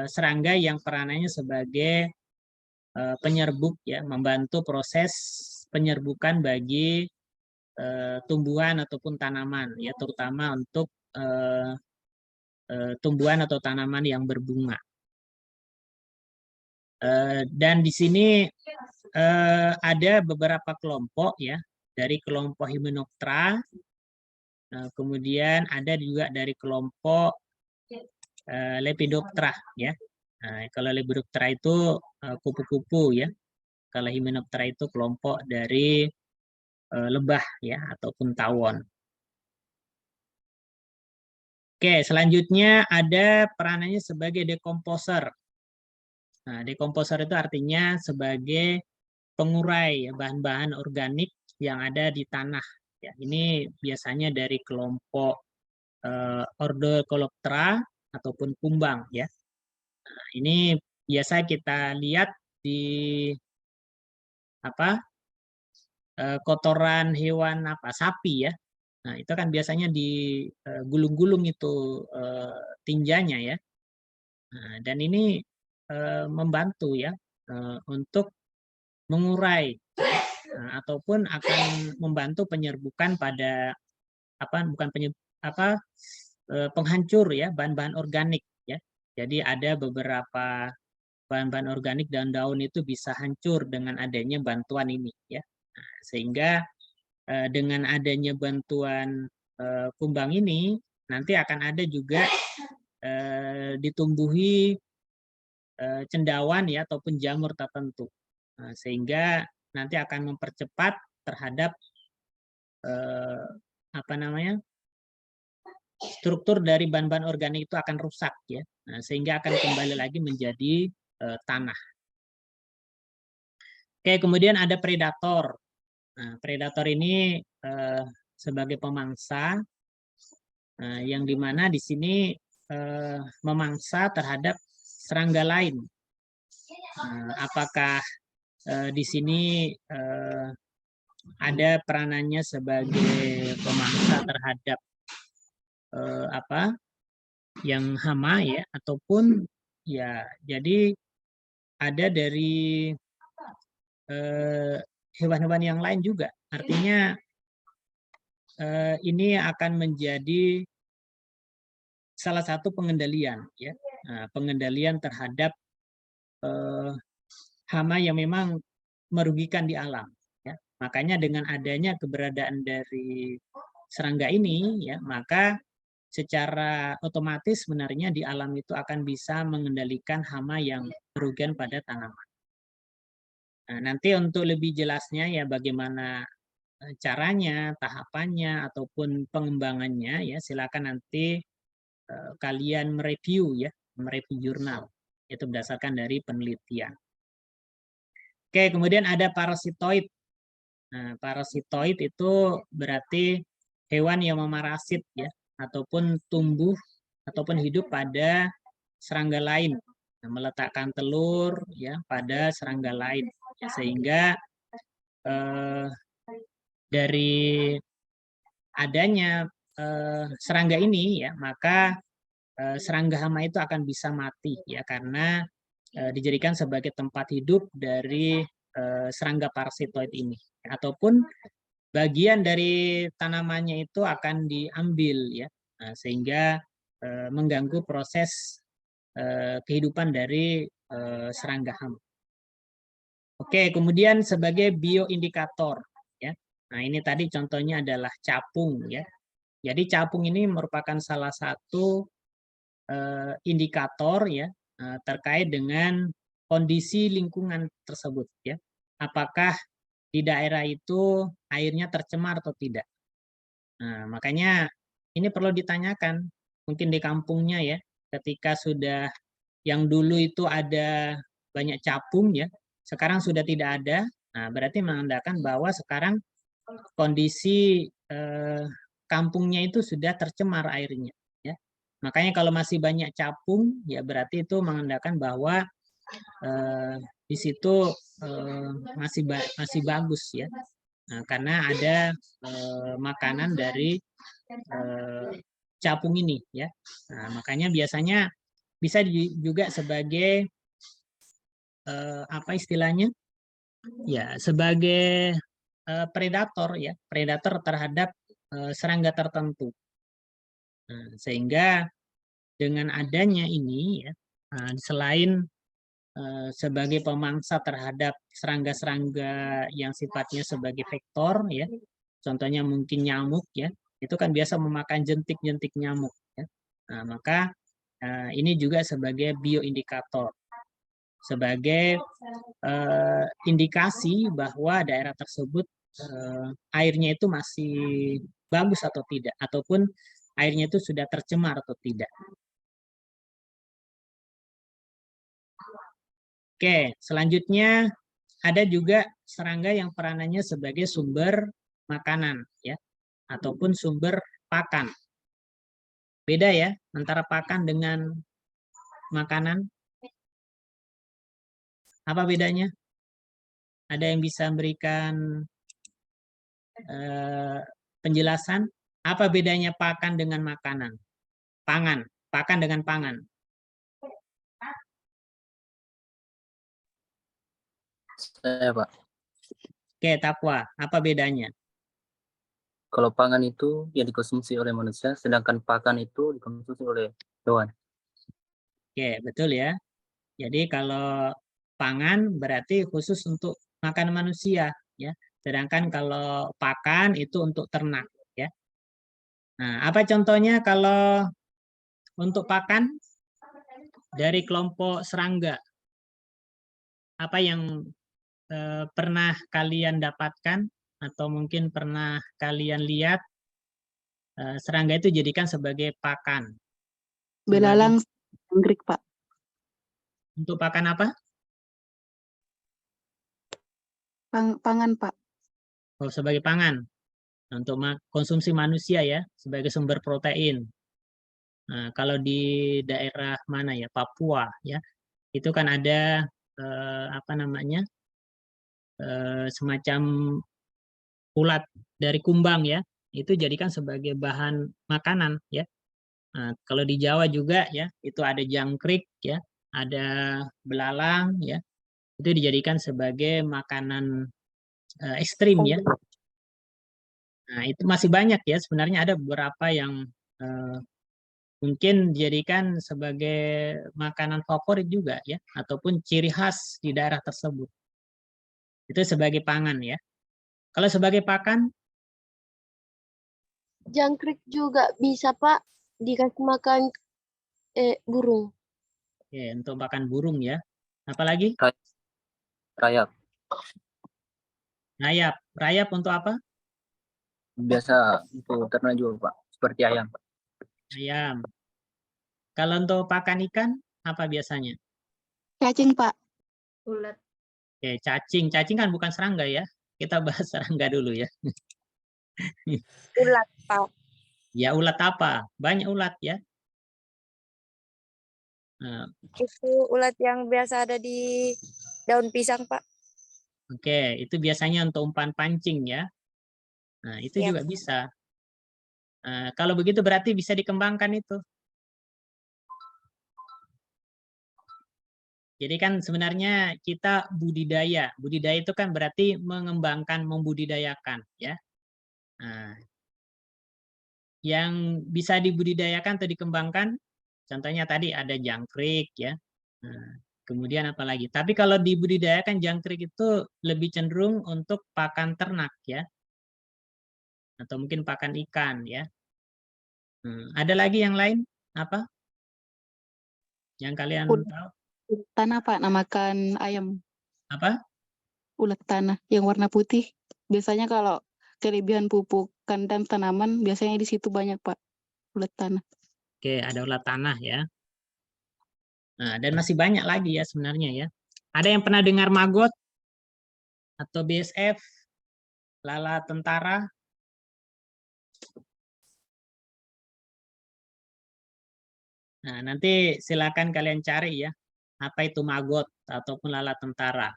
serangga yang peranannya sebagai penyerbuk ya, membantu proses penyerbukan bagi tumbuhan ataupun tanaman ya, terutama untuk tumbuhan atau tanaman yang berbunga. Dan di sini ada beberapa kelompok ya, dari kelompok Hymenoptera, kemudian ada juga dari kelompok Lepidoptera ya. Nah, kalau Lepidoptera itu kupu-kupu ya, kalau Hymenoptera itu kelompok dari lebah ya ataupun tawon. Oke, selanjutnya ada peranannya sebagai dekomposer. Nah, dekomposer itu artinya sebagai pengurai ya, bahan-bahan organik yang ada di tanah. Ya, ini biasanya dari kelompok Ordocoloptera ataupun kumbang ya. Nah, ini biasa kita lihat di kotoran hewan sapi ya. Nah, itu kan biasanya di gulung-gulung itu tinjanya ya. Nah, dan ini membantu ya untuk mengurai ataupun akan membantu penyerbukan pada penghancur ya bahan-bahan organik ya. Jadi ada beberapa bahan-bahan organik dan daun itu bisa hancur dengan adanya bantuan ini ya. Nah, sehingga dengan adanya bantuan kumbang ini nanti akan ada juga ditumbuhi cendawan ya ataupun jamur tertentu. Nah, sehingga nanti akan mempercepat terhadap apa namanya? Struktur dari bahan-bahan organik itu akan rusak ya. Nah, sehingga akan kembali lagi menjadi tanah. Oke, kemudian ada predator. Nah, predator ini sebagai pemangsa yang dimana di sini memangsa terhadap serangga lain. Apakah di sini ada peranannya sebagai pemangsa terhadap apa yang hama ya, ataupun ya jadi ada dari hewan-hewan yang lain juga. Artinya ini akan menjadi salah satu pengendalian ya, pengendalian terhadap hama yang memang merugikan di alam ya. Makanya dengan adanya keberadaan dari serangga ini ya, maka secara otomatis sebenarnya di alam itu akan bisa mengendalikan hama yang merugikan pada tanaman. Nah, nanti untuk lebih jelasnya ya bagaimana caranya, tahapannya ataupun pengembangannya ya silakan nanti kalian mereview ya, mereview jurnal. Itu berdasarkan dari penelitian. Oke, kemudian ada parasitoid. Nah, parasitoid itu berarti hewan yang memarasit ya, ataupun tumbuh ataupun hidup pada serangga lain, meletakkan telur ya pada serangga lain, ya, sehingga dari adanya serangga ini ya maka serangga hama itu akan bisa mati ya karena dijadikan sebagai tempat hidup dari serangga parasitoid ini, ataupun bagian dari tanamannya itu akan diambil ya, sehingga mengganggu proses kehidupan dari serangga hama. Oke, kemudian sebagai bioindikator ya. Nah, ini tadi contohnya adalah capung ya. Jadi capung ini merupakan salah satu indikator ya terkait dengan kondisi lingkungan tersebut ya. Apakah di daerah itu airnya tercemar atau tidak. Nah, makanya ini perlu ditanyakan mungkin di kampungnya ya, ketika sudah yang dulu itu ada banyak capung ya, sekarang sudah tidak ada. Nah, berarti menandakan bahwa sekarang kondisi kampungnya itu sudah tercemar airnya ya. Makanya kalau masih banyak capung ya berarti itu menandakan bahwa di situ masih bagus ya. Nah, karena ada makanan dari capung ini ya. Nah, makanya biasanya bisa juga sebagai apa istilahnya? Ya, sebagai predator ya, predator terhadap serangga tertentu. Nah, sehingga dengan adanya ini ya, selain sebagai pemangsa terhadap serangga-serangga yang sifatnya sebagai vektor ya, contohnya mungkin nyamuk ya, itu kan biasa memakan jentik-jentik nyamuk ya. Nah, maka ini juga sebagai bioindikator, sebagai indikasi bahwa daerah tersebut airnya itu masih bagus atau tidak, ataupun airnya itu sudah tercemar atau tidak. Oke, selanjutnya ada juga serangga yang peranannya sebagai sumber makanan ya, ataupun sumber pakan. Beda ya antara pakan dengan makanan. Apa bedanya? Ada yang bisa memberikan penjelasan? Apa bedanya pakan dengan makanan? Pangan, pakan dengan pangan. Saya, Pak. Oke, Takwa, apa bedanya? Kalau pangan itu yang dikonsumsi oleh manusia, sedangkan pakan itu dikonsumsi oleh hewan. Oke, betul ya. Jadi kalau pangan berarti khusus untuk makan manusia, ya. Sedangkan kalau pakan itu untuk ternak, ya. Nah, apa contohnya kalau untuk pakan dari kelompok serangga? Apa yang pernah kalian dapatkan atau mungkin pernah kalian lihat serangga itu dijadikan sebagai pakan? Belalang, jangkrik, Pak. Untuk pakan apa? Pangan, Pak. Oh, sebagai pangan. Untuk konsumsi manusia ya, sebagai sumber protein. Nah, kalau di daerah mana ya, Papua ya, itu kan ada apa namanya, semacam ulat dari kumbang ya, itu jadikan sebagai bahan makanan ya. Nah, kalau di Jawa juga ya, itu ada jangkrik ya, ada belalang ya, itu dijadikan sebagai makanan ekstrim ya. Nah, itu masih banyak ya, sebenarnya ada beberapa yang mungkin dijadikan sebagai makanan favorit juga ya, ataupun ciri khas di daerah tersebut. Itu sebagai pangan ya. Kalau sebagai pakan, Jangkrik juga bisa, Pak, dikasih makan burung. ya, untuk pakan burung ya. Apalagi? Rayap. Rayap. Rayap untuk apa? Biasa untuk ternak juga, Pak. Seperti ayam. Ayam. Kalau untuk pakan ikan, apa biasanya? Cacing, Pak. Ulat. Oke, cacing. Cacing kan bukan serangga ya. Kita bahas serangga dulu ya. Ulat, Pak. Ya, ulat apa? Banyak ulat ya. Nah, Itu ulat yang biasa ada di daun pisang, Pak. oke, itu biasanya untuk umpan pancing ya. Nah, itu Siap. juga bisa. Kalau begitu berarti bisa dikembangkan itu. Jadi kan sebenarnya kita budidaya. Budidaya itu kan berarti mengembangkan, membudidayakan ya. Nah, yang bisa dibudidayakan atau dikembangkan, contohnya tadi ada jangkrik ya. Nah, kemudian apa lagi? Tapi kalau dibudidayakan jangkrik itu lebih cenderung untuk pakan ternak ya. Atau mungkin pakan ikan ya. Ada lagi yang lain? Apa? Yang kalian Ulat tahu? tanah, Pak, namakan ayam. Apa? Ulat tanah yang warna putih. Biasanya kalau kelebihan pupuk kandang tanaman, biasanya di situ banyak, Pak, ulat tanah. Oke, ada ulat tanah ya. Nah, dan masih banyak lagi ya sebenarnya ya. Ada yang pernah dengar maggot atau BSF, lala tentara? Nah, nanti silakan kalian cari ya, apa itu maggot ataupun lala tentara.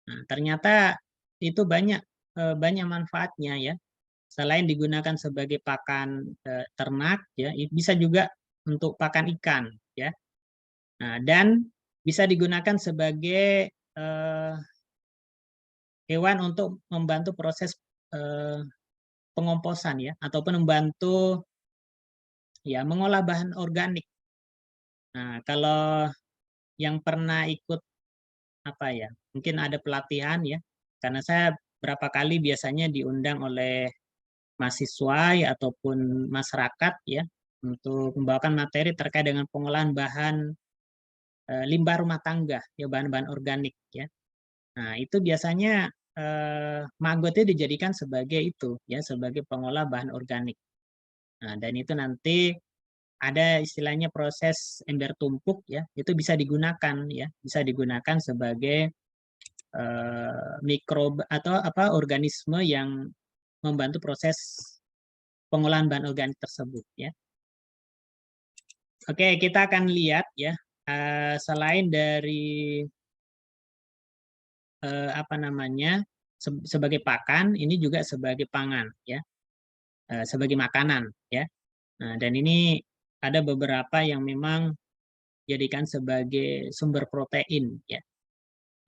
Nah, ternyata itu banyak manfaatnya ya. Selain digunakan sebagai pakan ternak ya, bisa juga untuk pakan ikan ya. Nah, dan bisa digunakan sebagai hewan untuk membantu proses pengomposan ya, ataupun membantu ya mengolah bahan organik. Nah, kalau yang pernah ikut apa ya, mungkin ada pelatihan ya, karena saya berapa kali biasanya diundang oleh mahasiswa ya, ataupun masyarakat ya, untuk membawakan materi terkait dengan pengolahan bahan limbah rumah tangga ya, bahan-bahan organik ya. Nah, itu biasanya maggot itu dijadikan sebagai itu ya, sebagai pengolah bahan organik. Nah, dan itu nanti ada istilahnya proses ember tumpuk ya, itu bisa digunakan ya, bisa digunakan sebagai mikroba atau apa organisme yang membantu proses pengolahan bahan organik tersebut ya. Oke, kita akan lihat ya, selain dari apa namanya, sebagai pakan, ini juga sebagai pangan ya, sebagai makanan ya. Nah, dan ini ada beberapa yang memang jadikan sebagai sumber protein ya.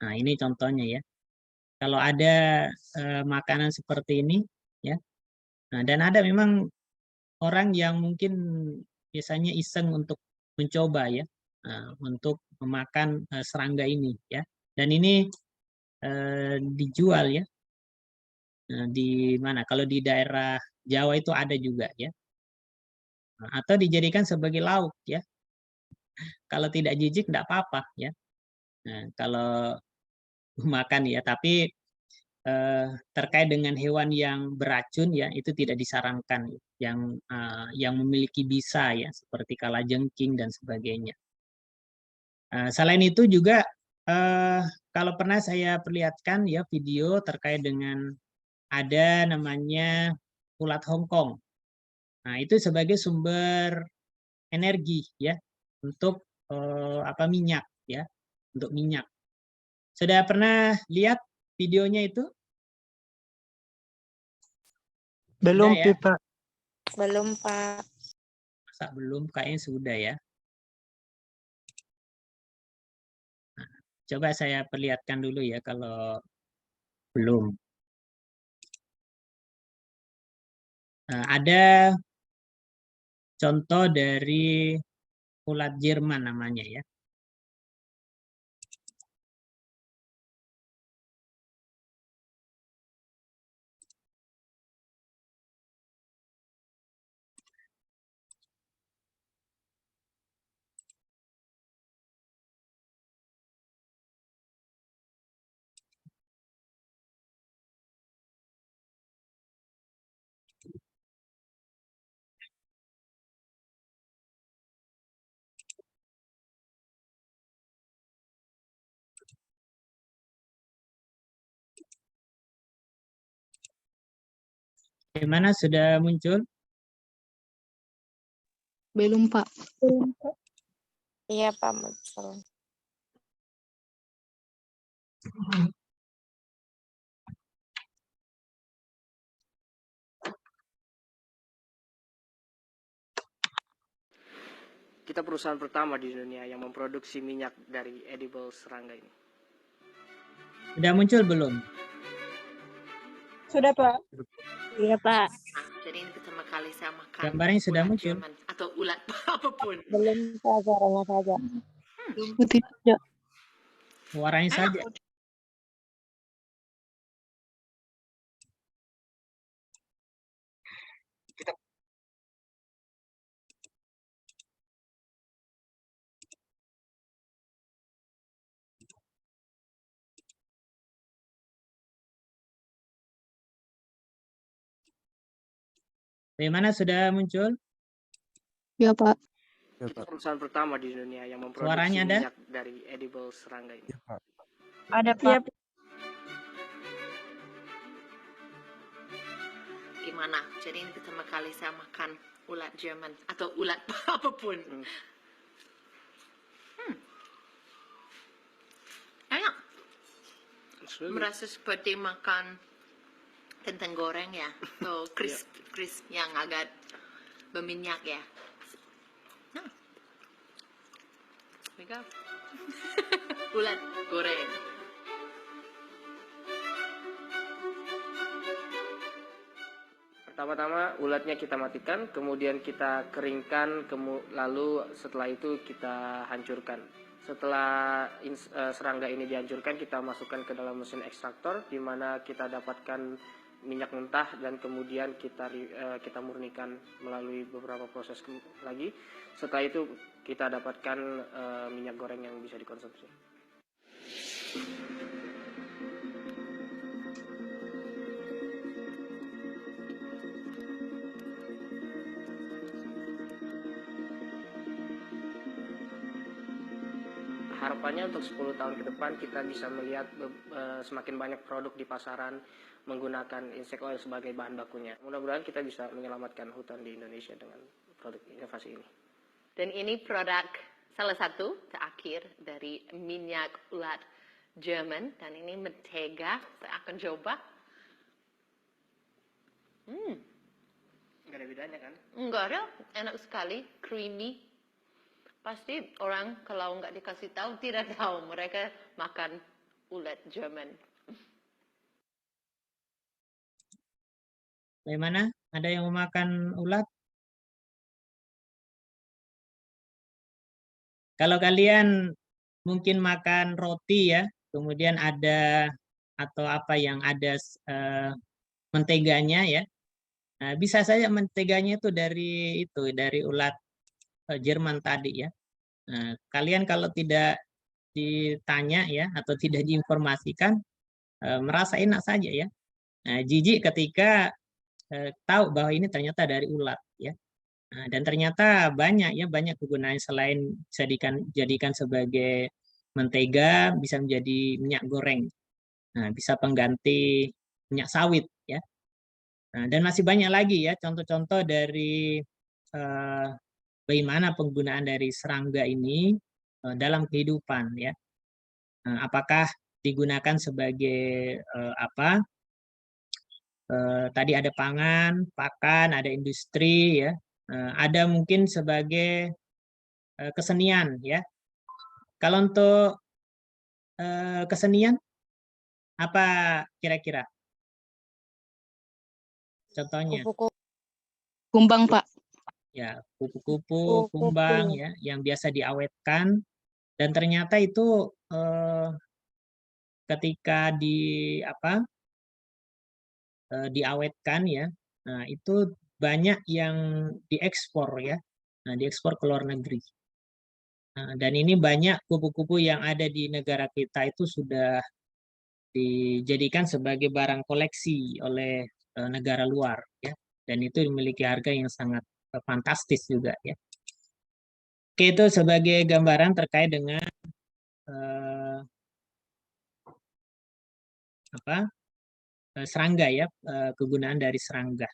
Nah, ini contohnya ya. Kalau ada makanan seperti ini ya. Nah, dan ada memang orang yang mungkin biasanya iseng untuk mencoba ya. untuk memakan serangga ini ya. Dan ini dijual ya. Di mana? Kalau di daerah Jawa itu ada juga ya. Atau dijadikan sebagai lauk ya. Kalau tidak jijik tidak apa-apa ya. Nah, kalau makan ya, tapi terkait dengan hewan yang beracun ya itu tidak disarankan, yang memiliki bisa ya seperti kalajengking dan sebagainya. Selain itu juga kalau pernah saya perlihatkan ya video terkait dengan ada namanya ulat Hongkong. Nah, itu sebagai sumber energi ya untuk minyak ya, untuk minyak. Sudah pernah lihat videonya itu? Belum, Sudah ya? Pak. Belum, Pak. Masa belum? Kayaknya sudah ya. Nah, coba saya perlihatkan dulu ya kalau belum. Ada contoh dari ulat Jerman namanya ya. Gimana, sudah muncul? Belum, Pak. Iya, Pak. Betul. Kita perusahaan pertama di dunia yang memproduksi minyak dari edible serangga ini. Sudah muncul belum? Sudah, Pak. Iya, Pak. Jadi ini pertama kali saya makan Gambarnya sudah ulat muncul. Jerman atau ulat apapun. Belum saja, hanya saja. Putih saja. Warnanya saja. Bagaimana, sudah muncul? Ya, Pak. Kita perusahaan pertama di dunia yang memproduksi Suaranya ada? minyak dari edible serangga ini. Ada, Pak. Gimana? Jadi ini pertama kali saya makan ulat Jerman atau ulat apapun. Enak. Merasa seperti makan kentang goreng ya, atau crisp yang agak berminyak ya. Nah, here we go. Ulat goreng. Pertama-tama ulatnya kita matikan, kemudian kita keringkan, lalu setelah itu kita hancurkan. Setelah serangga ini dihancurkan, kita masukkan ke dalam mesin ekstraktor, di mana kita dapatkan minyak mentah dan kemudian kita murnikan melalui beberapa proses lagi. Setelah itu kita dapatkan minyak goreng yang bisa dikonsumsi. Harapannya untuk 10 tahun ke depan kita bisa melihat semakin banyak produk di pasaran menggunakan insect oil sebagai bahan bakunya. Mudah-mudahan kita bisa menyelamatkan hutan di Indonesia dengan produk inovasi ini. Dan ini produk salah satu terakhir dari minyak ulat Jerman, dan ini mentega. Saya akan coba. Nggak ada bedanya kan? Enggak ada, enak sekali, creamy. Pasti orang kalau nggak dikasih tahu tidak tahu mereka makan ulat Jerman. Bagaimana? Ada yang memakan ulat? Kalau kalian mungkin makan roti ya, kemudian ada atau apa yang ada menteganya ya. Nah, bisa saja menteganya itu dari ulat Jerman tadi ya. Nah, kalian kalau tidak ditanya ya atau tidak diinformasikan merasa enak saja ya. Nah, jijik ketika tahu bahwa ini ternyata dari ulat ya. Nah, dan ternyata banyak kegunaan selain bisa dijadikan sebagai mentega, bisa menjadi minyak goreng. Nah, bisa pengganti minyak sawit ya. Nah, dan masih banyak lagi ya contoh-contoh dari bagaimana penggunaan dari serangga ini dalam kehidupan ya. Apakah digunakan sebagai apa? Tadi ada pangan, pakan, ada industri ya. Ada mungkin sebagai kesenian ya. Kalau untuk kesenian apa kira-kira? Contohnya Kupu-kupu. Kumbang, Pak. ya kupu-kupu, kumbang ya yang biasa diawetkan dan ternyata itu ketika diawetkan ya, nah itu banyak yang diekspor ya, nah diekspor ke luar negeri. Nah, dan ini banyak kupu-kupu yang ada di negara kita itu sudah dijadikan sebagai barang koleksi oleh negara luar ya, dan itu memiliki harga yang sangat fantastis juga ya. Oke, itu sebagai gambaran terkait dengan serangga ya, kegunaan dari serangga.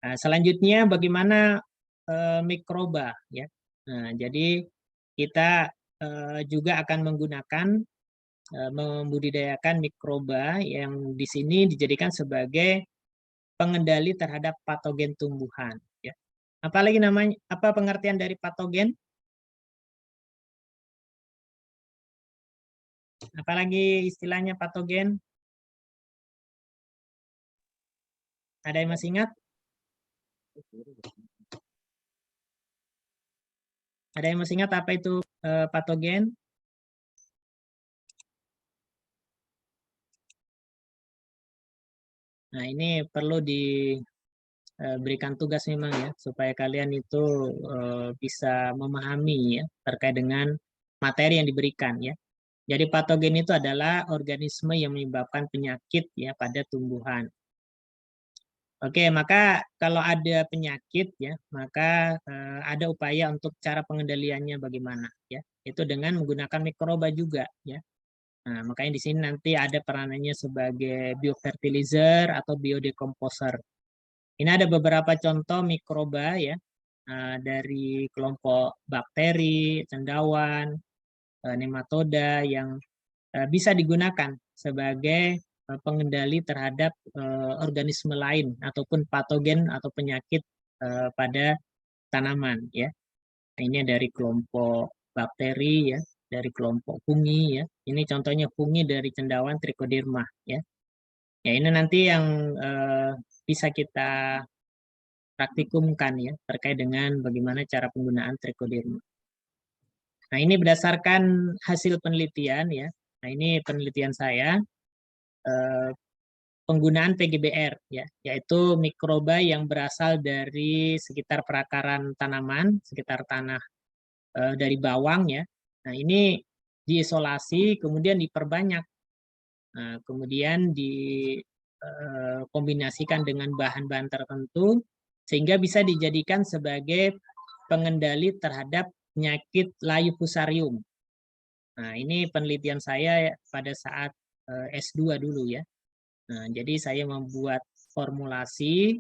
Nah, selanjutnya bagaimana mikroba ya. Nah, jadi kita juga akan menggunakan membudidayakan mikroba yang di sini dijadikan sebagai pengendali terhadap patogen tumbuhan ya. Apalagi namanya apa pengertian dari patogen? Apalagi istilahnya patogen? Ada yang masih ingat? Ada yang masih ingat apa itu patogen? Nah, ini perlu diberikan tugas memang ya, supaya kalian itu bisa memahami ya, terkait dengan materi yang diberikan ya. Jadi patogen itu adalah organisme yang menyebabkan penyakit ya pada tumbuhan. Oke, maka kalau ada penyakit ya, maka ada upaya untuk cara pengendaliannya bagaimana ya. Itu dengan menggunakan mikroba juga ya. Nah, makanya di sini nanti ada peranannya sebagai biofertilizer atau biodecomposer. Ini ada beberapa contoh mikroba ya, dari kelompok bakteri, cendawan, nematoda yang bisa digunakan sebagai pengendali terhadap organisme lain ataupun patogen atau penyakit pada tanaman ya. Nah, ini dari kelompok bakteri ya, dari kelompok fungi ya. Ini contohnya fungi dari cendawan Trichoderma ya. Ya ini nanti yang bisa kita praktikumkan ya terkait dengan bagaimana cara penggunaan Trichoderma. Nah, ini berdasarkan hasil penelitian ya. Nah, ini penelitian saya penggunaan PGBR ya, yaitu mikroba yang berasal dari sekitar perakaran tanaman, sekitar tanah dari bawang ya. Nah, ini diisolasi kemudian diperbanyak. Nah, kemudian dikombinasikan dengan bahan-bahan tertentu sehingga bisa dijadikan sebagai pengendali terhadap penyakit layu fusarium. Nah, ini penelitian saya pada saat S2 dulu ya. Nah, jadi saya membuat formulasi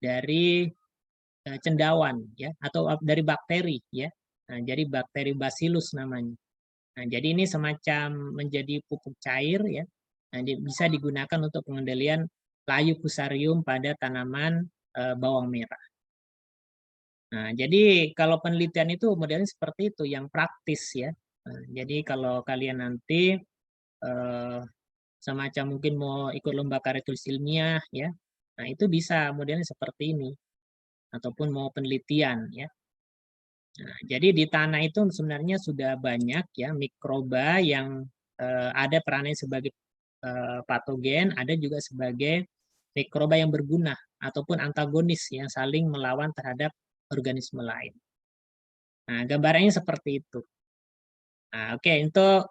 dari cendawan ya atau dari bakteri ya. Nah, jadi bakteri Bacillus namanya. Nah, jadi ini semacam menjadi pupuk cair ya. Nah, bisa digunakan untuk pengendalian layu fusarium pada tanaman bawang merah. Nah, jadi kalau penelitian itu modelnya seperti itu, yang praktis ya. Nah, jadi kalau kalian nanti semacam mungkin mau ikut lomba karya tulis ilmiah ya, nah itu bisa modelnya seperti ini. Ataupun mau penelitian ya. Nah, jadi di tanah itu sebenarnya sudah banyak ya mikroba yang ada perannya sebagai patogen, ada juga sebagai mikroba yang berguna ataupun antagonis yang saling melawan terhadap organisme lain. Nah, gambarannya seperti itu. Nah, oke, untuk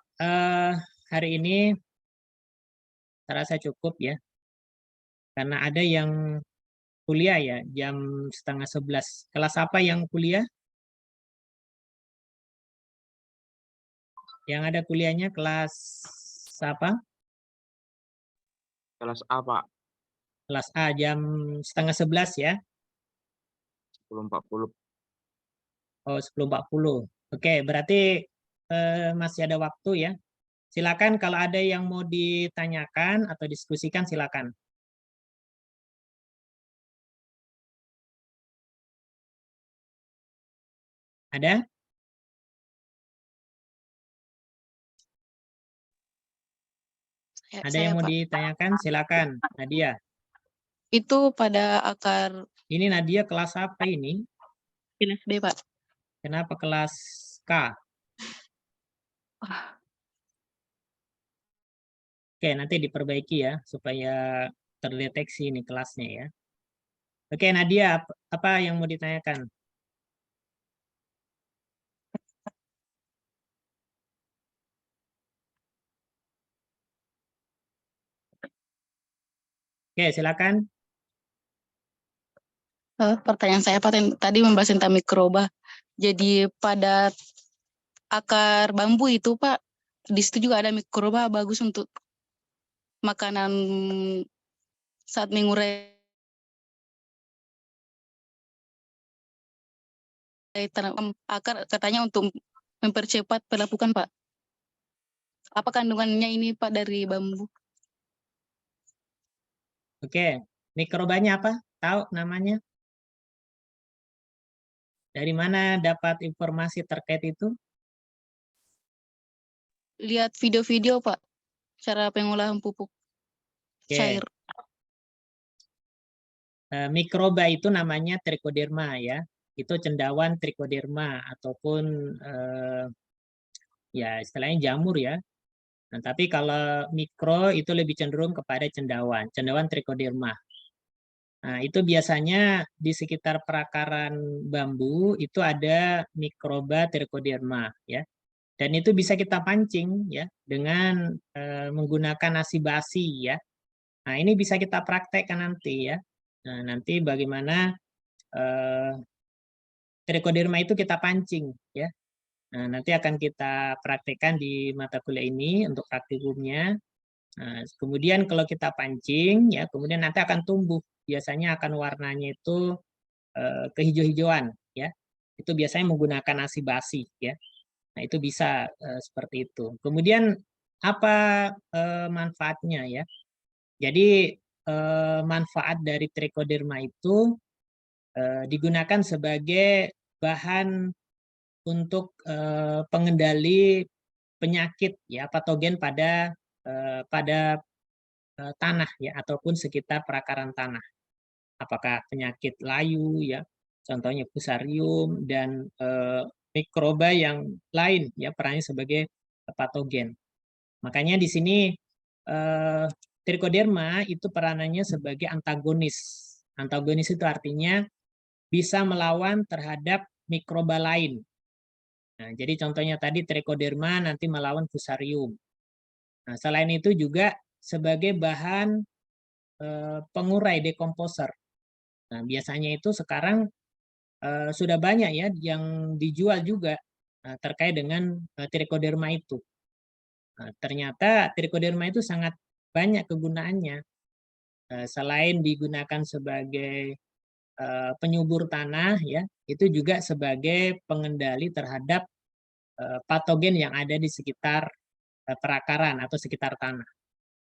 hari ini saya rasa cukup ya. Karena ada yang kuliah ya jam 10:30. Kelas apa yang kuliah? Yang ada kuliahnya kelas apa? Kelas A, Pak. Kelas A jam 10:30 ya. 10.40. Oh, 10:40. Oke, berarti masih ada waktu ya. Silakan kalau ada yang mau ditanyakan atau diskusikan silakan. Ada? Ada Saya, yang mau Pak. ditanyakan silakan. Nadia. Itu pada akar Ini Nadia kelas apa ini? NSD, Pak. Kenapa kelas K? Oke, nanti diperbaiki ya supaya terdeteksi ini kelasnya ya. Oke, Nadia, apa yang mau ditanyakan? Oke, silakan. Pertanyaan saya, Pak, tadi membahas tentang mikroba. Jadi pada akar bambu itu, Pak, di situ juga ada mikroba bagus untuk makanan saat mengurai tanam akar, katanya untuk mempercepat pelapukan, Pak. Apa kandungannya ini, Pak, dari bambu? Oke, mikrobanya apa? Tahu namanya? Dari mana dapat informasi terkait itu? Lihat video-video, Pak, cara pengolahan pupuk cair. Mikroba itu namanya trichoderma ya. Itu cendawan trichoderma ataupun ya istilahnya jamur ya. Nah, tapi kalau mikro itu lebih cenderung kepada cendawan trichoderma. Nah, itu biasanya di sekitar perakaran bambu itu ada mikroba trichoderma ya. Dan itu bisa kita pancing ya dengan menggunakan nasi basi ya. Nah, ini bisa kita praktekkan nanti ya. Nah, nanti bagaimana trichoderma itu kita pancing ya. Nah, nanti akan kita praktekkan di mata kuliah ini untuk praktikumnya. Nah, kemudian kalau kita pancing ya, kemudian nanti akan tumbuh. Biasanya akan warnanya itu kehijau-hijauan ya. Itu biasanya menggunakan nasi basi ya. Nah, itu bisa seperti itu. Kemudian apa manfaatnya ya? Jadi manfaat dari trichoderma itu digunakan sebagai bahan untuk pengendali penyakit ya patogen pada tanah ya ataupun sekitar perakaran tanah. Apakah penyakit layu ya, contohnya fusarium dan mikroba yang lain ya perannya sebagai patogen. Makanya di sini trichoderma itu peranannya sebagai antagonis. Antagonis itu artinya bisa melawan terhadap mikroba lain. Nah, jadi contohnya tadi trichoderma nanti melawan fusarium. Nah, selain itu juga sebagai bahan pengurai dekomposer. Nah, biasanya itu sekarang sudah banyak ya yang dijual juga terkait dengan trichoderma itu. Nah, ternyata trichoderma itu sangat banyak kegunaannya. Selain digunakan sebagai penyubur tanah ya, itu juga sebagai pengendali terhadap patogen yang ada di sekitar perakaran atau sekitar tanah.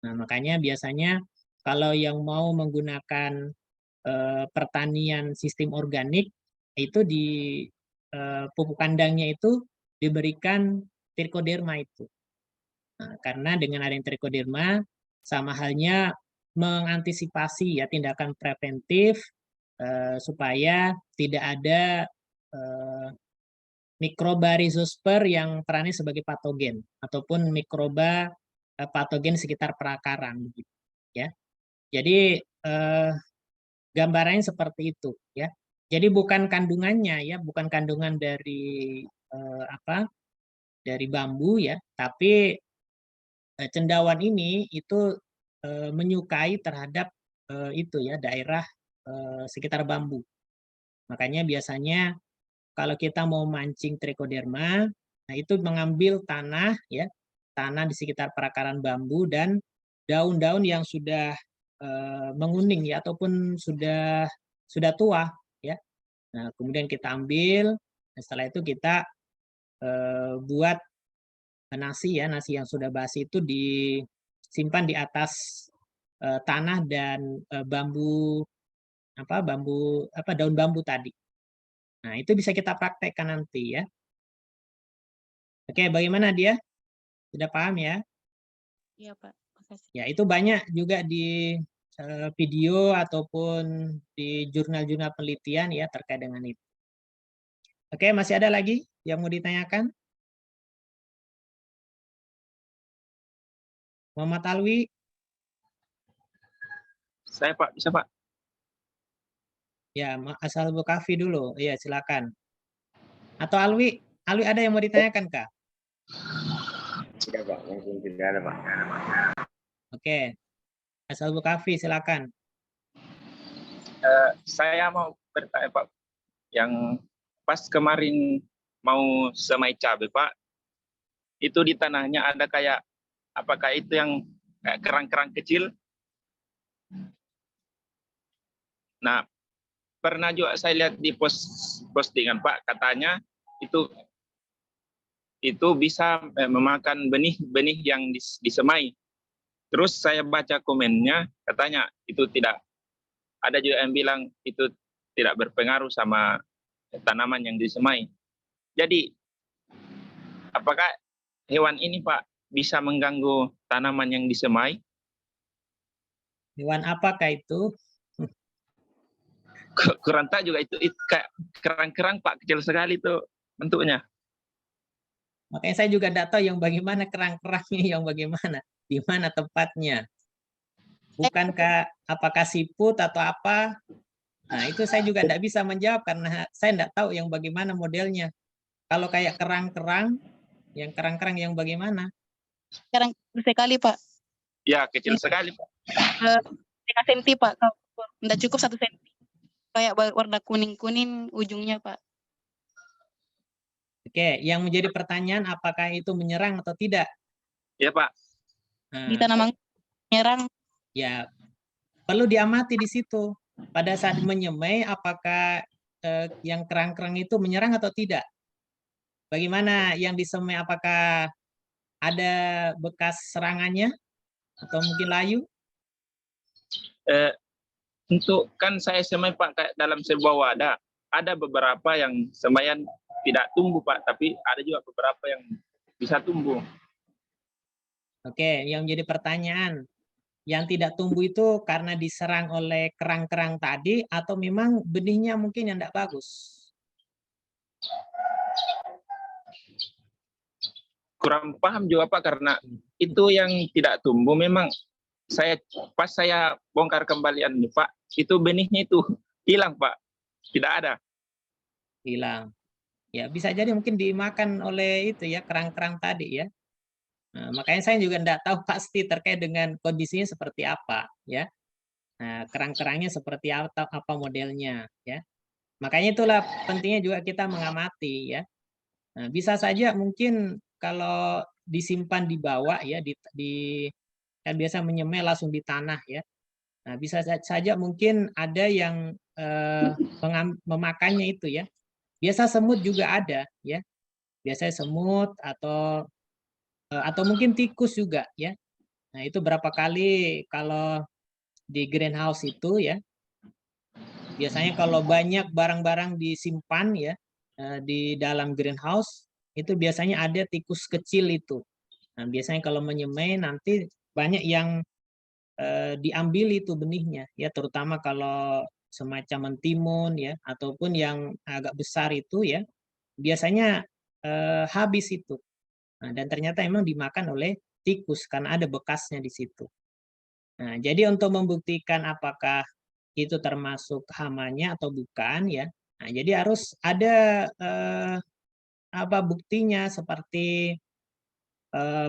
Nah, makanya biasanya kalau yang mau menggunakan pertanian sistem organik itu di pupuk kandangnya itu diberikan trichoderma itu. Nah, karena dengan adanya trichoderma sama halnya mengantisipasi ya tindakan preventif supaya tidak ada mikroba rhizosper yang perannya sebagai patogen ataupun mikroba patogen sekitar perakaran gitu, ya. Jadi gambarannya seperti itu, ya. Jadi bukan kandungannya ya, bukan kandungan dari dari bambu ya, tapi cendawan ini itu menyukai terhadap itu ya daerah sekitar bambu. Makanya biasanya kalau kita mau mancing trichoderma, nah itu mengambil tanah ya, tanah di sekitar perakaran bambu dan daun-daun yang sudah menguning ya ataupun sudah tua ya. Nah, kemudian kita ambil, setelah itu kita buat nasi ya, nasi yang sudah basi itu disimpan di atas tanah dan daun bambu tadi. Nah, itu bisa kita praktekkan nanti ya. Oke, bagaimana dia? Sudah paham ya? Iya, Pak. Makasih. Ya, itu banyak juga di video ataupun di jurnal-jurnal penelitian ya terkait dengan itu. Oke, masih ada lagi yang mau ditanyakan? Muhammad Alwi? Saya Pak, bisa Pak? Ya, asal Bukafi dulu. Iya, silakan. Atau Alwi ada yang mau ditanyakan, Kak? Tidak Pak, mungkin tidak ada Pak. Oke. Asal Bukafi, silakan. Saya mau bertanya Pak, yang pas kemarin mau semai cabai Pak, itu di tanahnya ada kayak, apakah itu yang kayak kerang-kerang kecil? Nah, pernah juga saya lihat di postingan Pak, katanya itu bisa memakan benih-benih yang disemai. Terus saya baca komennya, katanya itu tidak. Ada juga yang bilang itu tidak berpengaruh sama tanaman yang disemai. Jadi, apakah hewan ini Pak bisa mengganggu tanaman yang disemai? Hewan apakah itu? Kurang tahu juga itu kayak kerang-kerang Pak, kecil sekali itu bentuknya. Makanya saya juga tidak tahu yang bagaimana kerang-kerangnya, yang bagaimana, di mana tempatnya. Bukankah apakah siput atau apa? Nah, itu saya juga tidak bisa menjawab karena saya tidak tahu yang bagaimana modelnya. Kalau kayak kerang-kerang yang bagaimana? Sekarang kecil sekali, Pak. Ya, kecil sekali Pak. 3 senti, Pak. Tidak cukup 1 senti. Kayak warna kuning-kuning ujungnya, Pak. Oke, yang menjadi pertanyaan apakah itu menyerang atau tidak? Ya Pak. Nah, Di tanaman menyerang. ya, perlu diamati di situ. Pada saat menyemai, apakah yang kerang-kerang itu menyerang atau tidak? Bagaimana yang disemai, apakah ada bekas serangannya? Atau mungkin layu? Untuk kan saya semai Pak kayak dalam sebuah wadah. Ada beberapa yang semaian tidak tumbuh Pak, tapi ada juga beberapa yang bisa tumbuh. Oke, yang jadi pertanyaan, yang tidak tumbuh itu karena diserang oleh kerang-kerang tadi atau memang benihnya mungkin yang tidak bagus? Kurang paham juga Pak, karena itu yang tidak tumbuh memang pas saya bongkar kembalian nih Pak, itu benihnya itu hilang Pak, tidak ada. Hilang. Ya, bisa jadi mungkin dimakan oleh itu ya, kerang-kerang tadi ya. Nah, makanya saya juga tidak tahu pasti terkait dengan kondisinya seperti apa ya. Nah, kerang-kerangnya seperti apa modelnya ya. Makanya itulah pentingnya juga kita mengamati ya. Nah, bisa saja mungkin kalau disimpan di bawah ya kan biasa menyemai langsung di tanah ya. Nah, bisa saja mungkin ada yang memakannya itu ya. Biasa semut juga ada ya. Biasanya semut atau mungkin tikus juga ya. Nah, itu berapa kali kalau di greenhouse itu ya. Biasanya kalau banyak barang-barang disimpan ya di dalam greenhouse, itu biasanya ada tikus kecil itu. Nah, biasanya kalau menyemai nanti banyak yang diambil itu benihnya ya, terutama kalau semacam mentimun ya ataupun yang agak besar itu ya. biasanya habis itu. Nah, dan ternyata memang dimakan oleh tikus karena ada bekasnya di situ. Nah, jadi untuk membuktikan apakah itu termasuk hamanya atau bukan ya. Nah, jadi harus ada apa buktinya seperti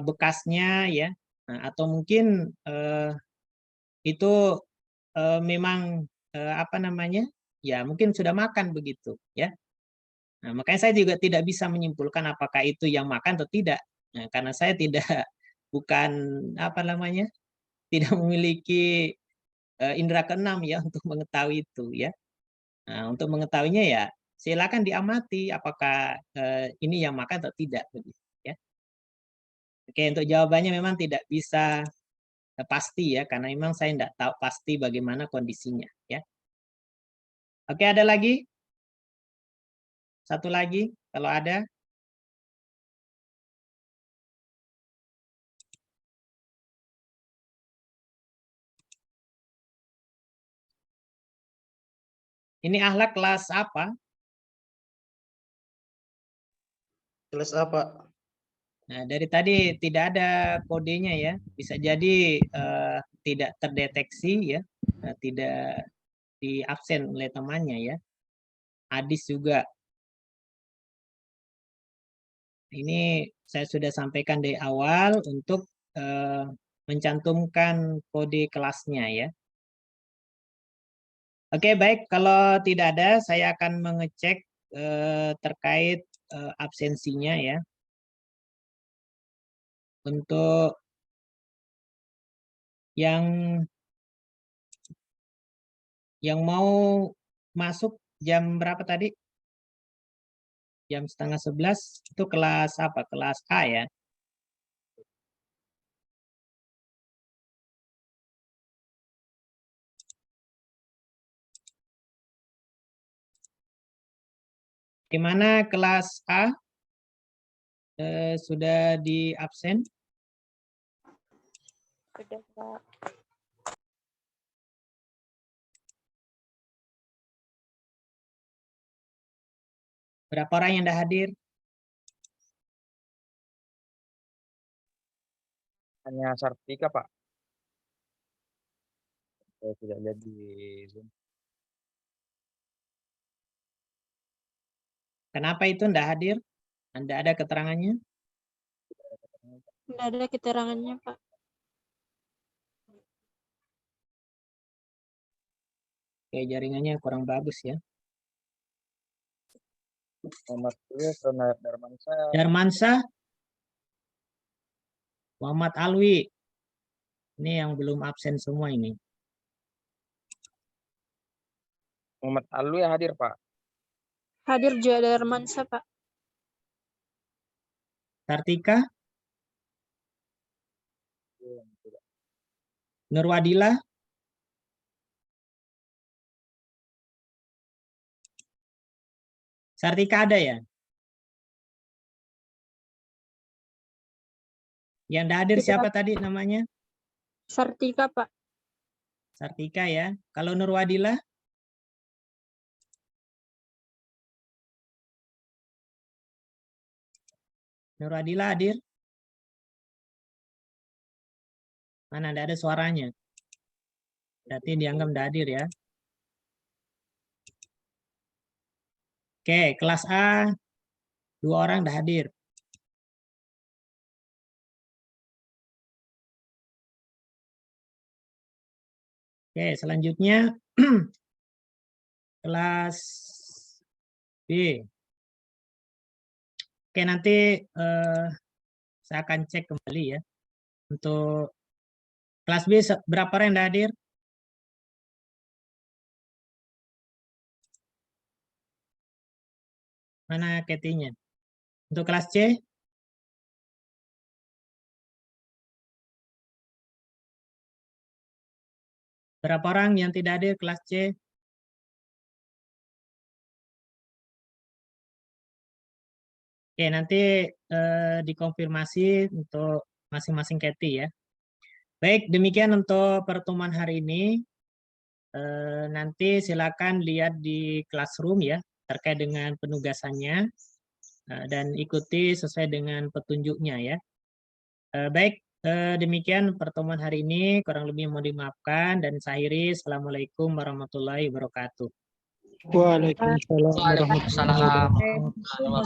bekasnya ya. Nah, atau mungkin itu memang apa namanya? Ya, mungkin sudah makan begitu ya. Nah, makanya saya juga tidak bisa menyimpulkan apakah itu yang makan atau tidak. Nah, karena saya tidak bukan apa namanya? Tidak memiliki indera keenam ya untuk mengetahui itu ya. Nah, untuk mengetahuinya ya silakan diamati apakah ini yang makan atau tidak begitu ya. Oke, untuk jawabannya memang tidak bisa pasti ya karena memang saya tidak tahu pasti bagaimana kondisinya ya. Oke, ada lagi? Satu lagi kalau ada. Ini akhlak kelas apa? Kelas apa? Nah, dari tadi tidak ada kodenya ya. Bisa jadi tidak terdeteksi ya, tidak di absen oleh temannya ya. Adis juga. Ini saya sudah sampaikan dari awal untuk mencantumkan kode kelasnya ya. Oke, baik. Kalau tidak ada, saya akan mengecek terkait absensinya ya. Untuk yang mau masuk jam berapa tadi? Jam 10:30 itu kelas apa? Kelas A ya. Di mana kelas A sudah di absen? Sudah, Pak. Berapa orang yang sudah hadir? Hanya Sartika, Pak. Saya tidak lihat di Zoom. Kenapa itu tidak hadir? Anda ada keterangannya? Tidak ada keterangannya, Pak. Oke, jaringannya kurang bagus ya. Muhammad Darmansyah. Darmansyah, Muhammad Alwi. Ini yang belum absen semua ini. Muhammad Alwi hadir, Pak. Hadir juga Darmansyah, Pak. Sartika, Nurwadila, Sartika ada ya? Yang tidak hadir siapa tadi namanya? Sartika, Pak. Sartika ya. Kalau Nurwadila? Nurwadila hadir? Mana tidak ada suaranya? Berarti dianggap tidak hadir ya. Oke, kelas A 2 orang tidak hadir. Oke, selanjutnya kelas B. Oke, nanti saya akan cek kembali ya. Untuk kelas B berapa orang yang hadir? Mana Ketinya? Untuk kelas C? Berapa orang yang tidak hadir kelas C? Oke, nanti dikonfirmasi untuk masing-masing Keti ya. Baik, demikian untuk pertemuan hari ini. Nanti silakan lihat di classroom ya, terkait dengan penugasannya. dan ikuti sesuai dengan petunjuknya ya. Baik, demikian pertemuan hari ini, kurang lebih mohon dimaafkan, dan saya akhiri. Assalamualaikum warahmatullahi wabarakatuh. Waalaikumsalam warahmatullahi wabarakatuh. Waalaikumsalam.